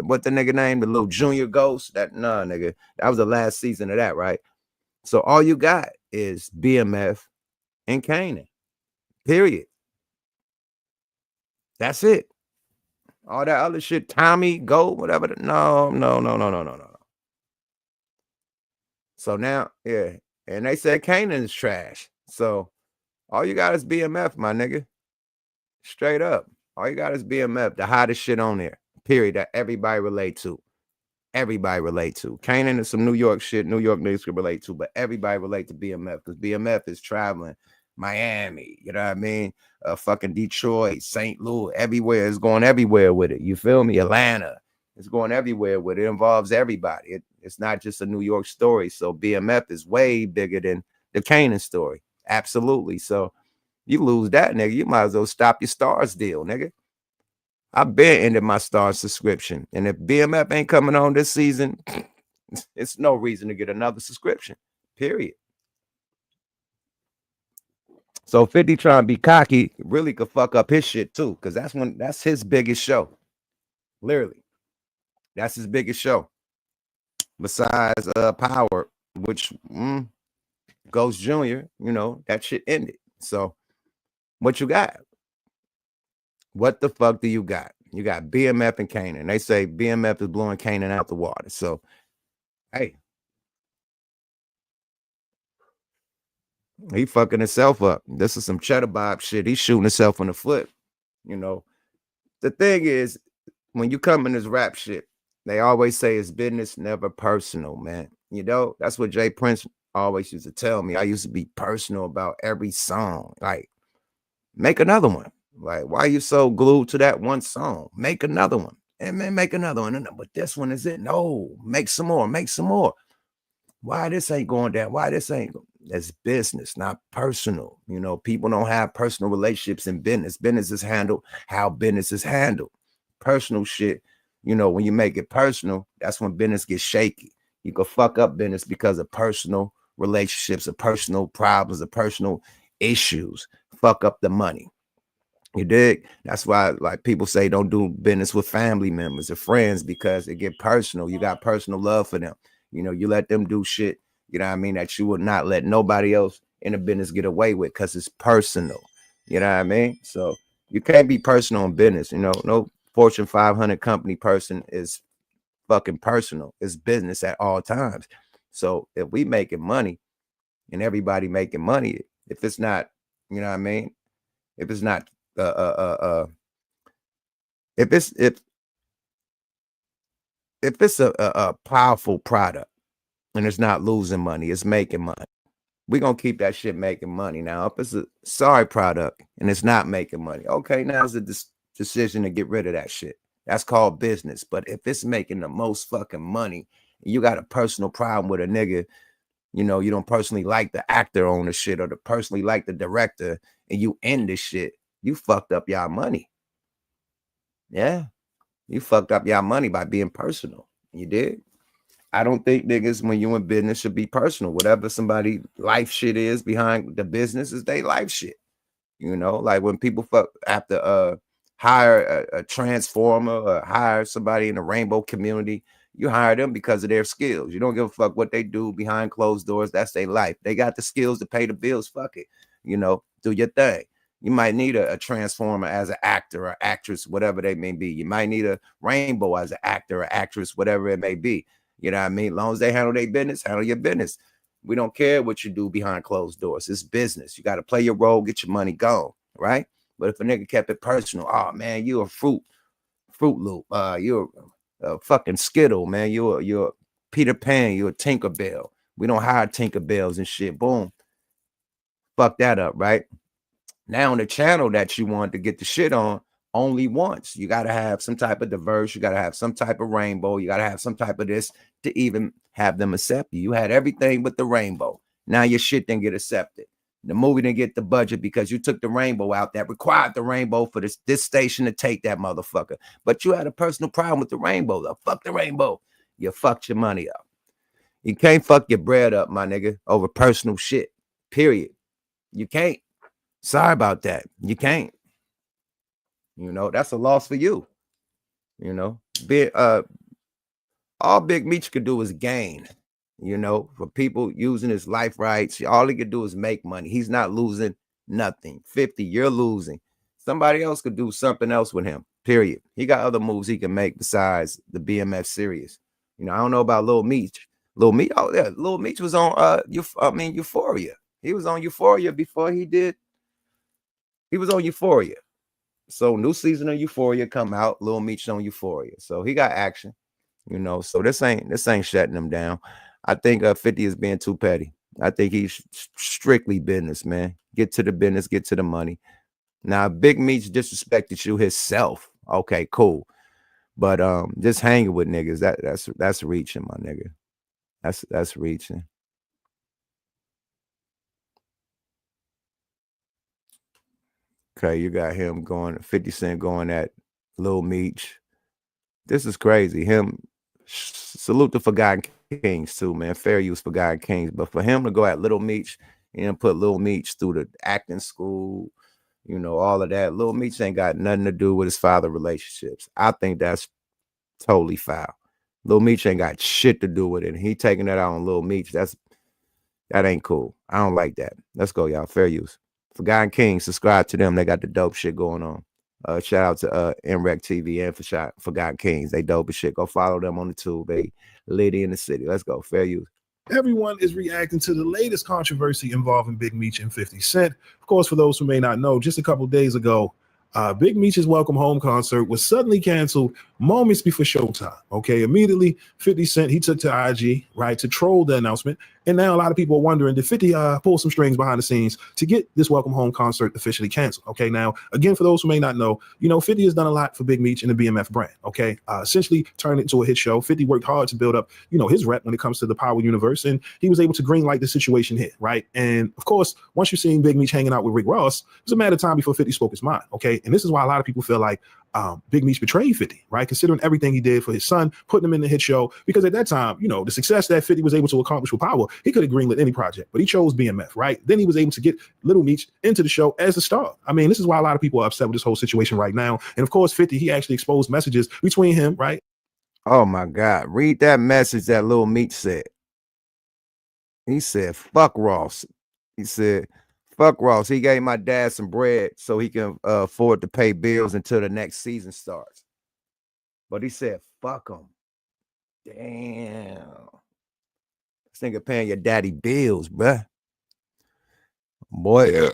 what the nigga name, the little junior ghost. Nah, nigga, that was the last season of that, right? So all you got is BMF and Kanan. Period. That's it. All that other shit, Tommy, Go, whatever. No. So now, yeah. And they said Kanan's trash. So all you got is BMF, my nigga. Straight up. All you got is BMF, the hottest shit on there. Period. That everybody relate to. Everybody relate to. Kanan is some New York shit New York niggas could relate to, but everybody relate to BMF because BMF is traveling Miami, you know what I mean? Fucking Detroit, St. Louis, everywhere. It's going everywhere with it. You feel me? Atlanta. It's going everywhere with it. It involves everybody. It's not just a New York story. So BMF is way bigger than the Kanan story. Absolutely. So you lose that, nigga, you might as well stop your Stars deal, nigga. I've been ended my Stars subscription. And if BMF ain't coming on this season, it's no reason to get another subscription. Period. So 50 trying to be cocky really could fuck up his shit too, because that's his biggest show. Literally. That's his biggest show. Besides Power, which Ghost Jr., you know, that shit ended. So what you got? What the fuck do you got? You got BMF and Kanan. They say BMF is blowing Kanan out the water. So, hey, he fucking himself up. This is some cheddar bob shit. He's shooting himself in the foot. You know, the thing is, when you come in this rap shit, they always say it's business, never personal, man. You know, that's what Jay Prince always used to tell me. I used to be personal about every song. Like, make another one. Like, why are you so glued to that one song? Make another one. And man, make another one. But this one is it. No, make some more. Make some more. Why this ain't going down? Why this ain't? That's business, not personal. You know, people don't have personal relationships in business. Business is handled how business is handled. Personal shit, you know, when you make it personal, that's when business gets shaky. You can fuck up business because of personal relationships, of personal problems, of personal issues. Fuck up the money. You dig? That's why, like, people say don't do business with family members or friends because it get personal. You got personal love for them. You know, you let them do shit, you know what I mean, that you would not let nobody else in the business get away with because it's personal. You know what I mean? So you can't be personal in business. You know, no Fortune 500 company person is fucking personal. It's business at all times. So if we making money and everybody making money, if it's not, you know what I mean? If it's not, if it's a powerful product and it's not losing money, it's making money, we're gonna keep that shit making money. Now, if it's a sorry product and it's not making money, okay, now it's a decision to get rid of that shit. That's called business. But if it's making the most fucking money, and you got a personal problem with a nigga, you know, you don't personally like the actor on the shit or the personally like the director, and you end this shit, you fucked up y'all money. Yeah, you fucked up y'all money by being personal. You did. I don't think niggas, when you in business, should be personal. Whatever somebody life shit is behind the business is they life shit. You know, like when people have to hire a transformer or hire somebody in the rainbow community, you hire them because of their skills. You don't give a fuck what they do behind closed doors. That's their life. They got the skills to pay the bills. Fuck it. You know, do your thing. You might need a transformer as an actor or actress, whatever they may be. You might need a rainbow as an actor or actress, whatever it may be. You know what I mean? As long as they handle their business, handle your business. We don't care what you do behind closed doors. It's business. You got to play your role, get your money gone, right? But if a nigga kept it personal, oh man, you a Fruit Loop, you're a fucking Skittle, man. You're a Peter Pan, you're a Tinkerbell. We don't hire Tinkerbells and shit. Boom, fuck that up, right? Now on the channel that you want to get the shit on, only once. You got to have some type of diverse. You got to have some type of rainbow. You got to have some type of this to even have them accept you. You had everything but the rainbow. Now your shit didn't get accepted. The movie didn't get the budget because you took the rainbow out that required the rainbow for this station to take that motherfucker. But you had a personal problem with the rainbow, though. Fuck the rainbow. You fucked your money up. You can't fuck your bread up, my nigga, over personal shit. Period. You can't. Sorry about that. You can't. You know, that's a loss for you. You know, all Big Meech could do is gain. You know, for people using his life rights, all he could do is make money. He's not losing nothing. 50, you're losing. Somebody else could do something else with him. Period. He got other moves he can make besides the BMF series. You know, I don't know about Lil Meech. Lil Meech, oh yeah, Lil Meech was on Euphoria. He was on Euphoria before he did. He was on Euphoria. So new season of Euphoria come out. Lil Meech on Euphoria. So he got action. You know, so this ain't shutting him down. I think 50 is being too petty. I think he's strictly business, man. Get to the business, get to the money. Now, Big Meech disrespected you himself. Okay, cool. But just hanging with niggas, that's reaching, my nigga. That's reaching. Okay, you got him going, 50 Cent going at Lil Meech. This is crazy. Him, salute the Forgotten Kings too, man. Fair use Forgotten Kings. But for him to go at Lil Meech and put Lil Meech through the acting school, you know, all of that. Lil Meech ain't got nothing to do with his father relationships. I think that's totally foul. Lil Meech ain't got shit to do with it. And he taking that out on Lil Meech. That ain't cool. I don't like that. Let's go, y'all. Fair use. Forgotten Kings, subscribe to them. They got the dope shit going on. Shout out to NREC TV and for Forgotten Kings. They dope as shit. Go follow them on the tube. They lady in the city. Let's go. Fair use. Everyone is reacting to the latest controversy involving Big Meech and 50 Cent. Of course, for those who may not know, just a couple of days ago, Big Meech's Welcome Home concert was suddenly canceled moments before showtime. Okay, immediately 50 Cent, he took to IG, right, to troll the announcement. And now a lot of people are wondering, did 50 pull some strings behind the scenes to get this Welcome Home concert officially canceled? Okay, now, again, for those who may not know, you know, 50 has done a lot for Big Meech and the BMF brand. Okay, essentially turned it into a hit show. 50 worked hard to build up, you know, his rep when it comes to the Power universe. And he was able to greenlight the situation here, right? And of course, once you've seen Big Meech hanging out with Rick Ross, it was a matter of time before 50 spoke his mind. Okay, and this is why a lot of people feel like Big Meech betrayed 50, right? Considering everything he did for his son, putting him in the hit show, because at that time, you know, the success that 50 was able to accomplish with Power, he could have greenlit any project, but he chose BMF, right? Then he was able to get Little Meech into the show as a star. I mean, this is why a lot of people are upset with this whole situation right now. And of course, 50, he actually exposed messages between him, right? Oh my God. Read that message that Lil Meech said. He said, fuck Ross. He said, fuck Ross. He gave my dad some bread so he can afford to pay bills until the next season starts. But he said, fuck him. Damn. This nigga paying your daddy bills, bruh. Boy,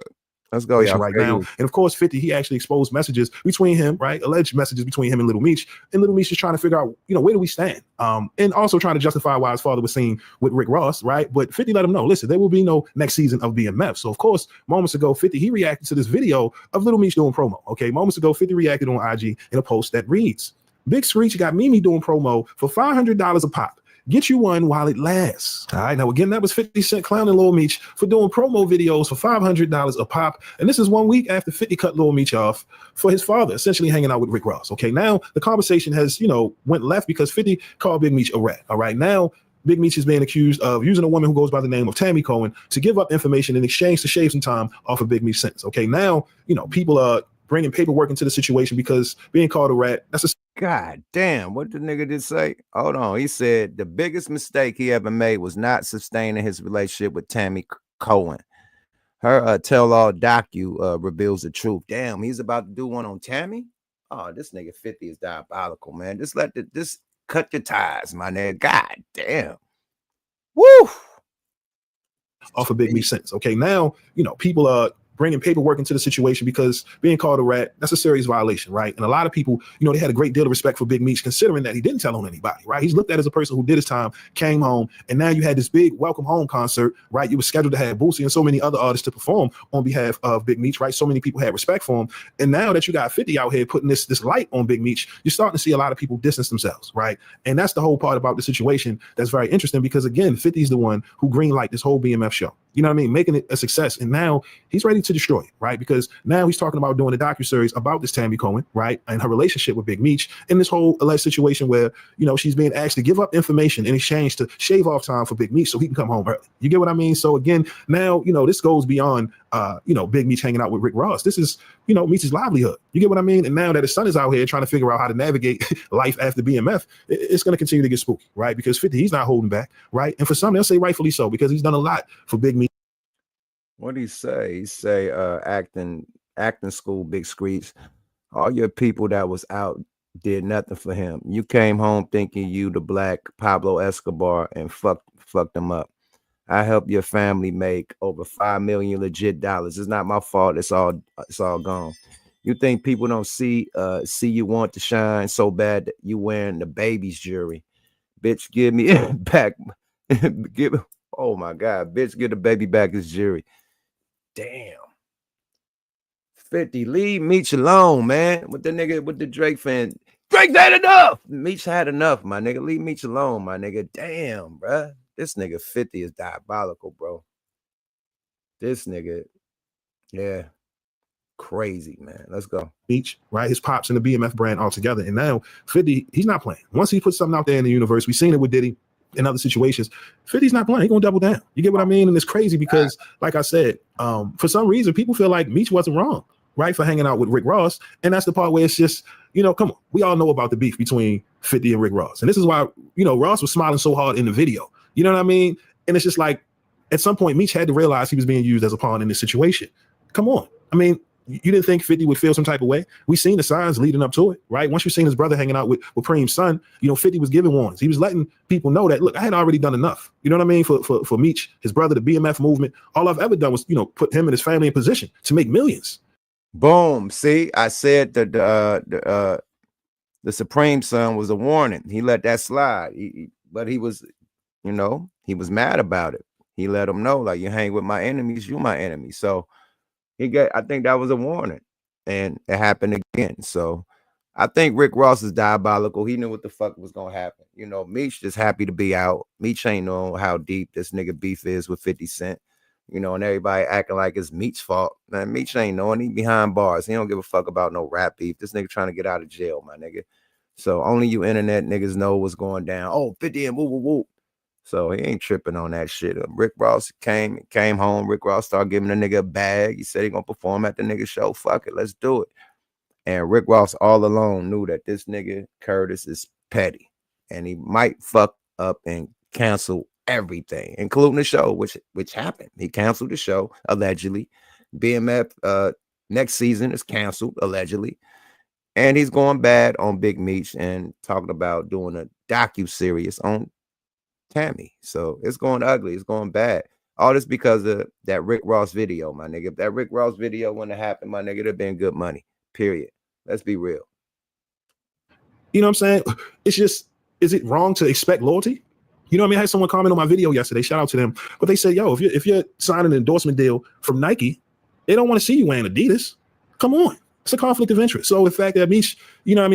let's go, y'all. Right now. And of course, 50, he actually exposed messages between him, right? Alleged messages between him and Little Meech. And Little Meech is trying to figure out, you know, where do we stand? And also trying to justify why his father was seen with Rick Ross, right? But 50 let him know, listen, there will be no next season of BMF. So of course, moments ago, 50, he reacted to this video of Little Meech doing promo. Okay, moments ago, 50 reacted on IG in a post that reads, Big Screech got Mimi doing promo for $500 a pop. Get you one while it lasts. All right. Now, again, that was 50 Cent clowning Lil Meech for doing promo videos for $500 a pop. And this is 1 week after 50 cut Lil Meech off for his father, essentially hanging out with Rick Ross. Okay. Now the conversation has, you know, went left because 50 called Big Meech a rat. All right. Now Big Meech is being accused of using a woman who goes by the name of Tammy Cohen to give up information in exchange to shave some time off of Big Meech's sentence. Okay. Now, you know, people are bringing paperwork into the situation because being called a rat, that's a God damn, what the nigga did say? Hold on. He said the biggest mistake he ever made was not sustaining his relationship with Tammy Cohen. Her tell-all docu reveals the truth. Damn, he's about to do one on Tammy? Oh, this nigga 50 is diabolical, man. Just cut your ties, my nigga. God damn. Woo! Off of Big Meech's sentence. Okay, now, you know, people are bringing paperwork into the situation because being called a rat, that's a serious violation, right? And a lot of people, you know, they had a great deal of respect for Big Meech considering that he didn't tell on anybody, right? He's looked at as a person who did his time, came home, and now you had this big welcome home concert, right? You were scheduled to have Boosie and so many other artists to perform on behalf of Big Meech, right? So many people had respect for him. And now that you got 50 out here putting this light on Big Meech, you're starting to see a lot of people distance themselves, right? And that's the whole part about the situation that's very interesting because, again, 50 is the one who greenlight this whole BMF show. You know what I mean? Making it a success. And now he's ready to destroy it, right? Because now he's talking about doing a docuseries about this Tammy Cohen, right? And her relationship with Big Meech in this whole alleged situation where, you know, she's being asked to give up information in exchange to shave off time for Big Meech so he can come home early. You get what I mean? So again, now, you know, this goes beyond, you know, Big Meech hanging out with Rick Ross. This is, you know, Meech's livelihood. You get what I mean? And now that his son is out here trying to figure out how to navigate life after BMF, it's going to continue to get spooky, right? Because 50, he's not holding back, right? And for some, they'll say rightfully so because he's done a lot for Big Meech. What did he say? He say acting acting school, big screech. All your people that was out did nothing for him. You came home thinking you the black Pablo Escobar and fucked them up. I helped your family make over 5 million legit dollars. It's not my fault. It's all gone. You think people don't see you want to shine so bad that you wearing the baby's jewelry. Bitch, give me back. Oh my God, bitch, give the baby back his jewelry. Damn. 50, leave Meech alone, man. With the Drake fan. Drake's had enough. Meech had enough, my nigga. Leave Meech alone, my nigga. Damn, bruh. This nigga 50 is diabolical, bro. This nigga, yeah, crazy, man. Let's go. Meech, right? His pops and the BMF brand all together. And now 50, he's not playing. Once he puts something out there in the universe, we've seen it with Diddy in other situations. 50's not playing. He's gonna double down. You get what I mean? And it's crazy because, like I said, for some reason, people feel like Meech wasn't wrong, right, for hanging out with Rick Ross. And that's the part where it's just, come on. We all know about the beef between 50 and Rick Ross. And this is why, Ross was smiling so hard in the video. You know what I mean? And it's just like, at some point, Meech had to realize he was being used as a pawn in this situation. Come on. I mean, you didn't think 50 would feel some type of way? We seen the signs leading up to it, right? Once you seen his brother hanging out with Preem's son, 50 was giving warnings. He was letting people know that, look, I had already done enough. You know what I mean? For Meech, his brother, the BMF movement, all I've ever done was, put him and his family in position to make millions. Boom. See, I said that the Supreme son was a warning. He let that slide. But he was, he was mad about it. He let him know, like, you hang with my enemies, you my enemy. So I think that was a warning, and it happened again. So I think Rick Ross is diabolical. He knew what the fuck was gonna happen. Meech just happy to be out. Meech ain't know how deep this nigga beef is with 50 Cent. And everybody acting like it's Meech's fault. Man, Meech ain't knowing. He behind bars. He don't give a fuck about no rap beef. This nigga trying to get out of jail, my nigga. So only you internet niggas know what's going down. Oh, 50 and woo woo woo. So he ain't tripping on that shit. Rick Ross came home. Rick Ross started giving the nigga a bag. He said he gonna perform at the nigga show. Fuck it, let's do it. And Rick Ross all alone knew that this nigga Curtis is petty, and he might fuck up and cancel everything, including the show, which happened. He canceled the show allegedly. BMF next season is canceled allegedly, and he's going bad on Big Meech and talking about doing a docu-series on Tammy. So it's going ugly. It's going bad. All this because of that Rick Ross video, my nigga. If that Rick Ross video wouldn't have happened, my nigga, it'd have been good money. Period. Let's be real. You know what I'm saying? It's just, is it wrong to expect loyalty? You know what I mean? I had someone comment on my video yesterday. Shout out to them. But they said, yo, if you're signing an endorsement deal from Nike, they don't want to see you wearing Adidas. Come on. It's a conflict of interest. So the fact that Meech,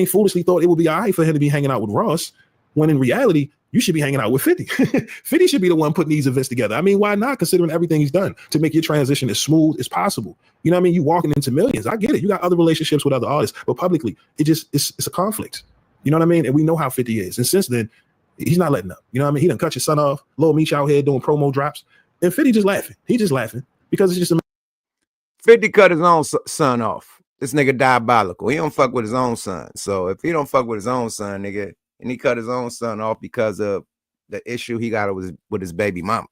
foolishly thought it would be all right for him to be hanging out with Ross, when in reality, you should be hanging out with 50. 50 should be the one putting these events together. I mean, why not, considering everything he's done to make your transition as smooth as possible? You know what I mean? You walking into millions. I get it. You got other relationships with other artists, but publicly, it's a conflict. You know what I mean? And we know how 50 is. And since then, he's not letting up. You know what I mean? He done cut your son off. Lil Meech out here doing promo drops. And 50 just laughing. He just laughing because it's just 50 cut his own son off. This nigga diabolical. He don't fuck with his own son. So if he don't fuck with his own son, nigga, and he cut his own son off because of the issue he got with his baby mama,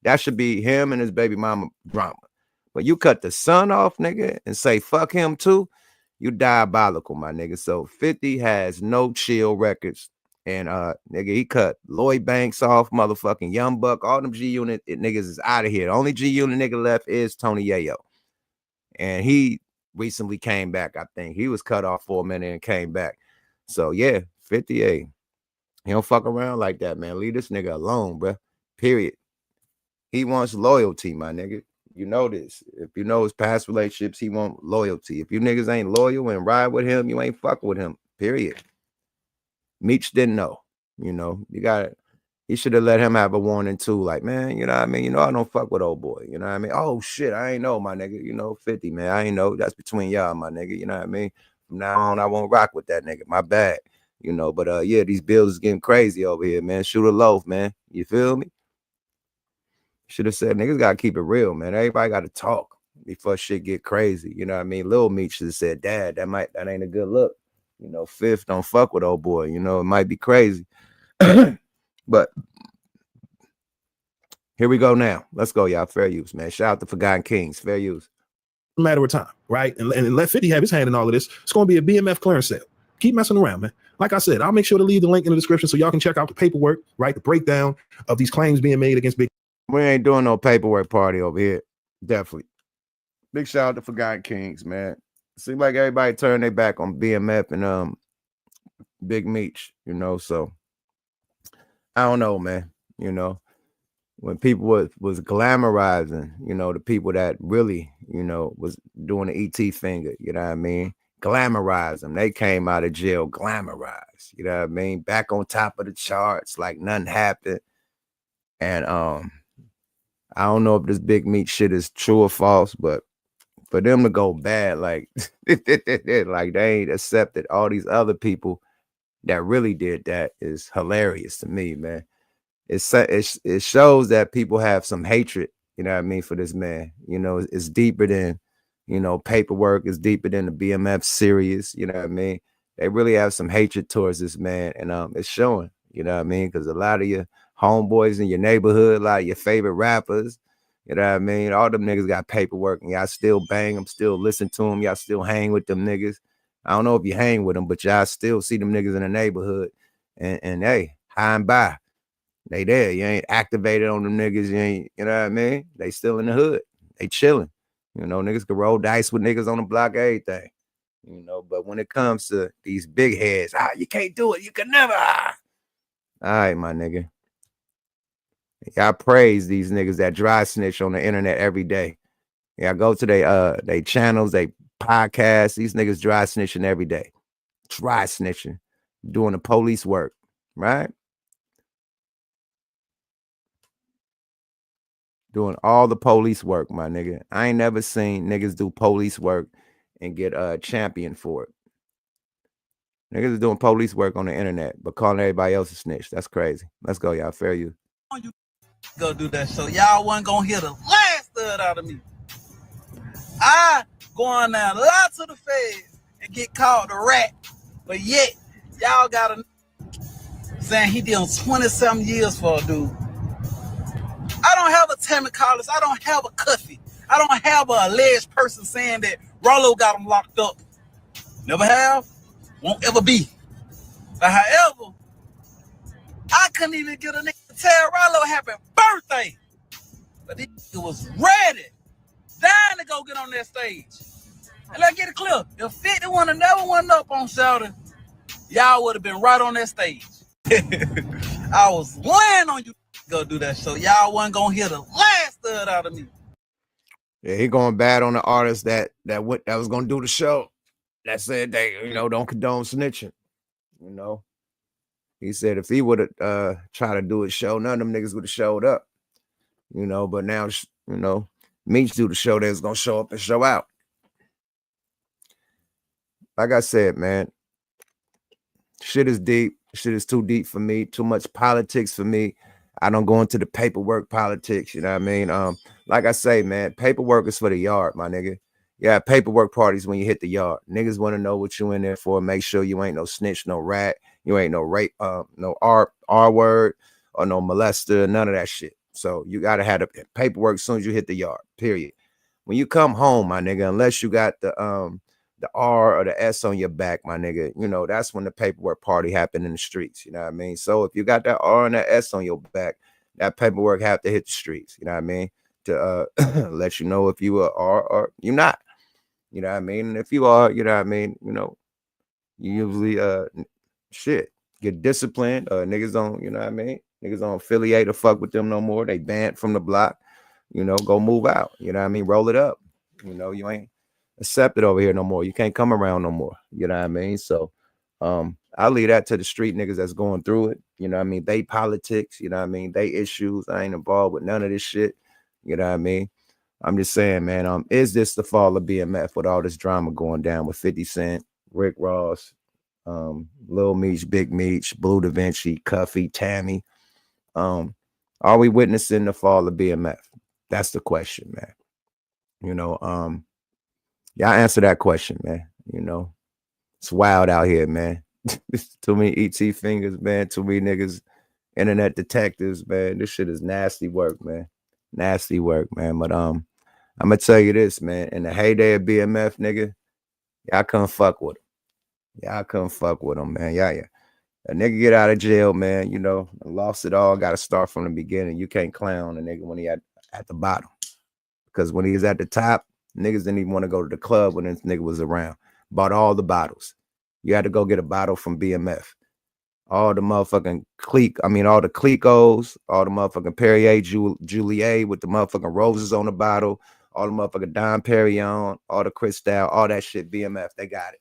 that should be him and his baby mama drama. But you cut the son off, nigga, and say fuck him too, you diabolical, my nigga. So 50 has no chill records. And nigga, he cut Lloyd Banks off, motherfucking Young Buck, all them G Unit niggas is out of here. The only G Unit nigga left is Tony Yayo. And he recently came back, I think. He was cut off for a minute and came back. So yeah, 58. He don't fuck around like that, man. Leave this nigga alone, bro. Period. He wants loyalty, my nigga. You know this. If you know his past relationships, he wants loyalty. If you niggas ain't loyal and ride with him, you ain't fucking with him. Period. Meech didn't know. He should have let him have a warning too. Like, man, you know what I mean? I don't fuck with old boy. You know what I mean? Oh shit, I ain't know, my nigga. 50, man. I ain't know. That's between y'all, my nigga. You know what I mean? From now on, I won't rock with that nigga. My bad. But yeah, these bills is getting crazy over here, man. Shoot a loaf, man. You feel me? Should have said, niggas gotta keep it real, man. Everybody gotta talk before shit get crazy. You know what I mean? Lil Meech should have said, Dad, that ain't a good look. Fifth, don't fuck with old boy. It might be crazy. But here we go now. Let's go, y'all. Fair use, man. Shout out to Forgotten Kings. Fair use. a matter of time, right? And let 50 have his hand in all of this. It's going to be a BMF clearance sale. Keep messing around, man. Like I said, I'll make sure to leave the link in the description so y'all can check out the paperwork, right? The breakdown of these claims being made against Big. We ain't doing no paperwork party over here. Definitely. Big shout out to Forgotten Kings, man. Seems like everybody turned their back on BMF and Big Meech, you know. So I don't know, man. You know, when people was glamorizing, you know, the people that really, you know, was doing the ET finger, you know what I mean? Glamorize them. They came out of jail glamorized, you know what I mean? Back on top of the charts, like nothing happened. And I don't know if this Big Meech shit is true or false, but for them to go bad, like, like they ain't accepted all these other people that really did that is hilarious to me, man. It shows that people have some hatred, you know what I mean, for this man. You know, it's deeper than, you know, paperwork. It's deeper than the BMF series, you know what I mean? They really have some hatred towards this man, and it's showing, you know what I mean? Because a lot of your homeboys in your neighborhood, like your favorite rappers, you know what I mean? All them niggas got paperwork, and y'all still bang them, still listen to them, y'all still hang with them niggas. I don't know if you hang with them, but y'all still see them niggas in the neighborhood, and hey, high and by. They there. You ain't activated on them niggas. You ain't, you know what I mean? They still in the hood. They chilling. You know, niggas can roll dice with niggas on the block, everything. You know, but when it comes to these big heads, you can't do it. You can never. All right, my nigga. Y'all praise these niggas that dry snitch on the internet every day. Y'all go to they channels, they podcasts. These niggas dry snitching every day. Dry snitching. Doing the police work, right? Doing all the police work, my nigga. I ain't never seen niggas do police work and get championed for it. Niggas is doing police work on the internet, but calling everybody else a snitch. That's crazy. Let's go, y'all. Fair you. Go do that show. Y'all wasn't gonna hear the last third out of me. I go on there, lie to the feds and get called a rat, but yet y'all got a saying he did 20-something years for a dude. I don't have a Tammy Collins. I don't have a CUFFY. I don't have a alleged person saying that Ralo got him locked up. Never have. Won't ever be. But however, I couldn't even get a nigga to tell Ralo happy birthday. But he was ready, dying to go get on that stage. And let's get it clear. If 50 would have never went up on Sheldon, y'all would have been right on that stage. I was laying on you. Go do that show. Y'all wasn't gonna hear the last third out of me. Yeah, he going bad on the artist that was gonna do the show. That said they, you know, don't condone snitching. You know, he said if he would have tried to do a show, none of them niggas would have showed up. You know, but now, you know, Meech do the show that's gonna show up and show out. Like I said, man, shit is deep. Shit is too deep for me. Too much politics for me. I don't go into the paperwork politics, you know what I mean? Like I say, man, paperwork is for the yard, my nigga. Yeah, paperwork parties when you hit the yard. Niggas want to know what you in there for. Make sure you ain't no snitch, no rat, you ain't no rape, no R word or no molester, none of that shit. So you gotta have the paperwork as soon as you hit the yard, period. When you come home, my nigga, unless you got the R or the S on your back, my nigga, you know, that's when the paperwork party happened in the streets, you know what I mean? So if you got that R and that S on your back, that paperwork have to hit the streets, you know what I mean? To let you know if you are or you're not, you know what I mean? And if you are, you know what I mean, you know, you usually shit, get disciplined, niggas don't, you know what I mean? Niggas don't affiliate or fuck with them no more. They banned from the block, you know, go move out, you know what I mean? Roll it up, you know, you ain't accepted over here no more. You can't come around no more. You know what I mean? So I'll leave that to the street niggas that's going through it. You know what I mean? They politics, you know what I mean? They issues. I ain't involved with none of this shit. You know what I mean? I'm just saying, man, is this the fall of BMF with all this drama going down with 50 Cent, Rick Ross, Lil Meech, Big Meech, Blue Da Vinci, CUFFY, Tammy? Are we witnessing the fall of BMF? That's the question, man. You know, y'all answer that question, man. You know, it's wild out here, man. Too many ET fingers, man. Too many niggas, internet detectives, man. This shit is nasty work, man. Nasty work, man. But I'm gonna tell you this, man. In the heyday of BMF, nigga, y'all couldn't fuck with him. Y'all couldn't fuck with him, man. Yeah. A nigga get out of jail, man. You know, lost it all. Got to start from the beginning. You can't clown a nigga when he at the bottom, because when he was at the top, niggas didn't even want to go to the club when this nigga was around. Bought all the bottles. You had to go get a bottle from BMF. All the motherfucking clique, I mean, all the Clicos, all the motherfucking Perrier Juliet with the motherfucking roses on the bottle, all the motherfucking Dom Perignon, all the Cristal, all that shit, BMF, they got it.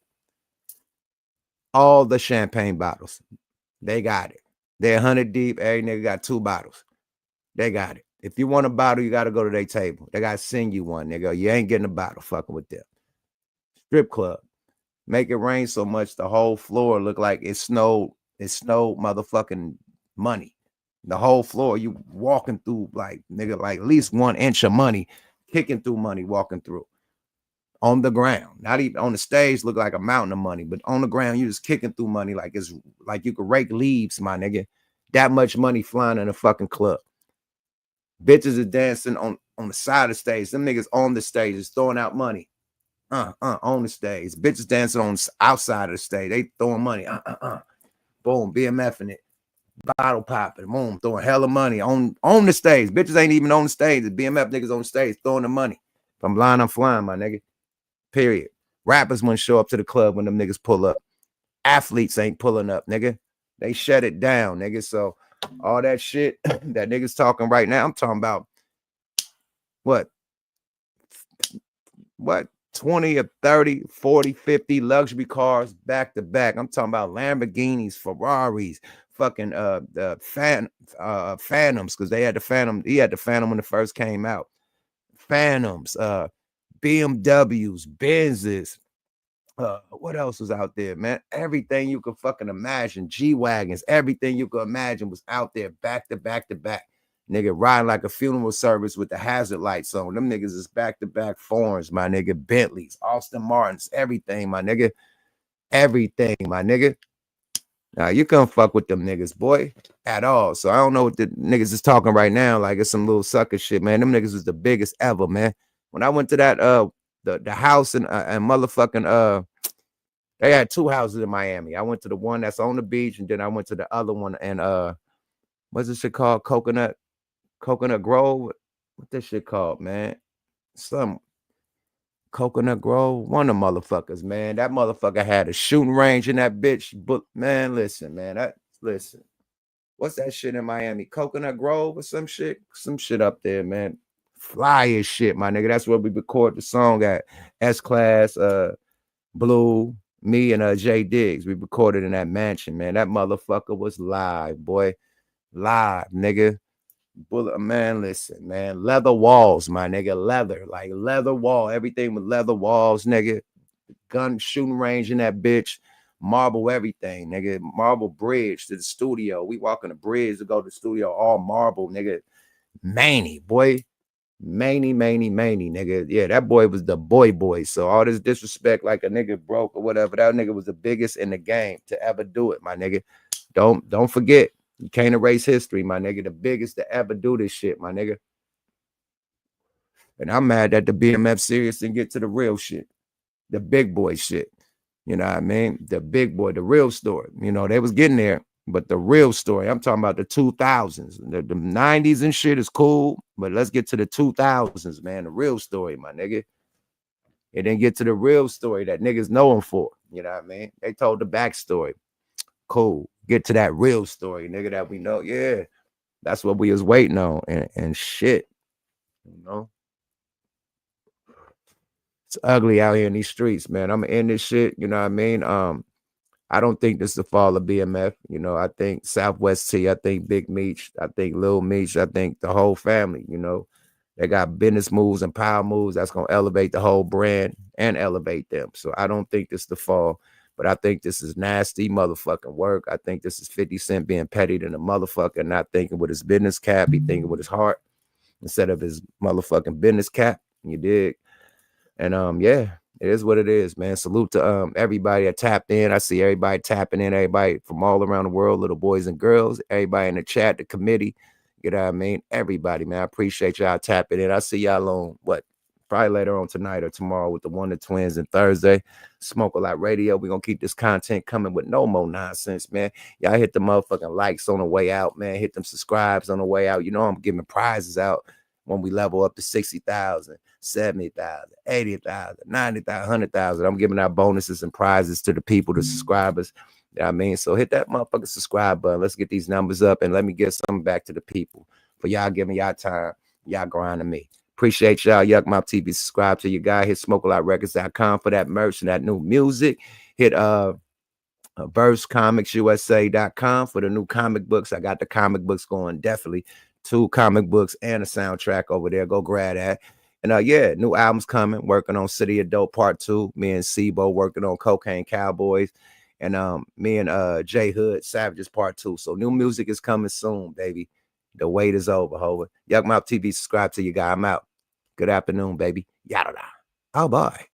All the champagne bottles, they got it. They're 100 deep, every nigga got 2 bottles. They got it. If you want a bottle, you got to go to their table. They got to send you one, nigga. You ain't getting a bottle fucking with them. Strip club. Make it rain so much the whole floor look like it snowed motherfucking money. The whole floor, you walking through like, nigga, like at least 1 inch of money, kicking through money, walking through. On the ground. Not even on the stage, look like a mountain of money, but on the ground, you just kicking through money like it's like you could rake leaves, my nigga. That much money flying in a fucking club. Bitches are dancing on the side of the stage. Them niggas on the stage is throwing out money. On the stage. Bitches dancing on outside of the stage. They throwing money. Boom, BMFing it. Bottle popping. Boom, throwing hella money on the stage. Bitches ain't even on the stage. The BMF niggas on the stage throwing the money. If I'm blind, I'm flying, my nigga. Period. Rappers wouldn't show up to the club when them niggas pull up. Athletes ain't pulling up, nigga. They shut it down, nigga. So all that shit that niggas talking right now, I'm talking about what 20 or 30, 40, 50 luxury cars back to back. I'm talking about Lamborghinis, Ferraris, fucking the Phantoms, because they had the Phantom. He had the Phantom when it first came out. Phantoms, BMWs, Benzes. What else was out there, man? Everything you could fucking imagine. G-Wagons, everything you could imagine was out there back to back to back. Nigga riding like a funeral service with the hazard lights on. Them niggas is back-to-back foreigns, my nigga. Bentleys, Austin Martins, everything, my nigga. Everything, my nigga. Now, you can't fuck with them niggas, boy, at all. So I don't know what the niggas is talking right now. Like, it's some little sucker shit, man. Them niggas was the biggest ever, man. When I went to that, the house and motherfucking, they had 2 houses in Miami. I went to the one that's on the beach, and then I went to the other one, and what's this shit called? Coconut Grove. What this shit called, man? Some Coconut Grove. One of the motherfuckers, man. That motherfucker had a shooting range in that bitch. But man, listen, man. Listen. What's that shit in Miami? Coconut Grove or some shit? Some shit up there, man. Fly as shit, my nigga. That's where we record the song at. S-Class, BLEU, me and Jay Diggs. We recorded in that mansion, man. That motherfucker was live, boy. Live, nigga. Bullet, man, listen, man. Leather walls, my nigga. Leather wall. Everything with leather walls, nigga. Gun shooting range in that bitch. Marble everything, nigga. Marble bridge to the studio. We walking the bridge to go to the studio, all marble, nigga. Manny, boy. Manny, nigga. Yeah, that boy was the boy. So all this disrespect, like a nigga broke or whatever, that nigga was the biggest in the game to ever do it, my nigga. Don't forget. You can't erase history, my nigga. The biggest to ever do this shit, my nigga. And I'm mad that the BMF series didn't get to the real shit. The big boy shit. You know what I mean? The big boy, the real story. You know, they was getting there, but the real story, I'm talking about the 2000s. The 90s and shit is cool, but let's get to the 2000s, man. The real story, my nigga. It didn't get to the real story that niggas know him for. You know what I mean? They told the backstory. Cool. Get to that real story, nigga, that we know. Yeah, that's what we was waiting on, and shit, you know. It's ugly out here in these streets, man. I'm gonna end this shit, you know what I mean? I don't think this is the fall of BMF. You know, I think Southwest T, I think Big Meech, I think Lil Meech, I think the whole family, you know, they got business moves and power moves that's gonna elevate the whole brand and elevate them. So I don't think this is the fall. But I think this is nasty motherfucking work. I think this is 50 Cent being petty than a motherfucker, not thinking with his business cap. He thinking with his heart instead of his motherfucking business cap. You dig? And yeah, it is what it is, man. Salute to everybody that tapped in. I see everybody tapping in, everybody from all around the world, little boys and girls, everybody in the chat, the committee. You know what I mean? Everybody, man. I appreciate y'all tapping in. I see y'all on probably later on tonight or tomorrow with the Wonder Twins, and Thursday, Smoke a Lot Radio. We're gonna keep this content coming with no more nonsense, man. Y'all hit the motherfucking likes on the way out, man. Hit them subscribes on the way out. You know I'm giving prizes out when we level up to 60,000, 70,000, 80,000, 90,000, 100,000. I'm giving out bonuses and prizes to the people, the subscribers. You know what I mean? So hit that motherfucking subscribe button. Let's get these numbers up and let me get something back to the people for y'all giving y'all time, y'all grinding me. Appreciate y'all. Yuck Mouth TV. Subscribe to your guy. Hit smokealoutrecords.com for that merch and that new music. Hit versecomics.usa.com for the new comic books. I got the comic books going, definitely 2 comic books and a soundtrack over there. Go grab that. And yeah, new albums coming. Working on City of Dope Part 2. Me and Sibo working on Cocaine Cowboys. And me and J Hood Savages Part 2. So new music is coming soon, baby. The wait is over, Hova. Yuck Mouth TV. Subscribe to your guy. I'm out. Good afternoon, baby. Yada. Oh, bye.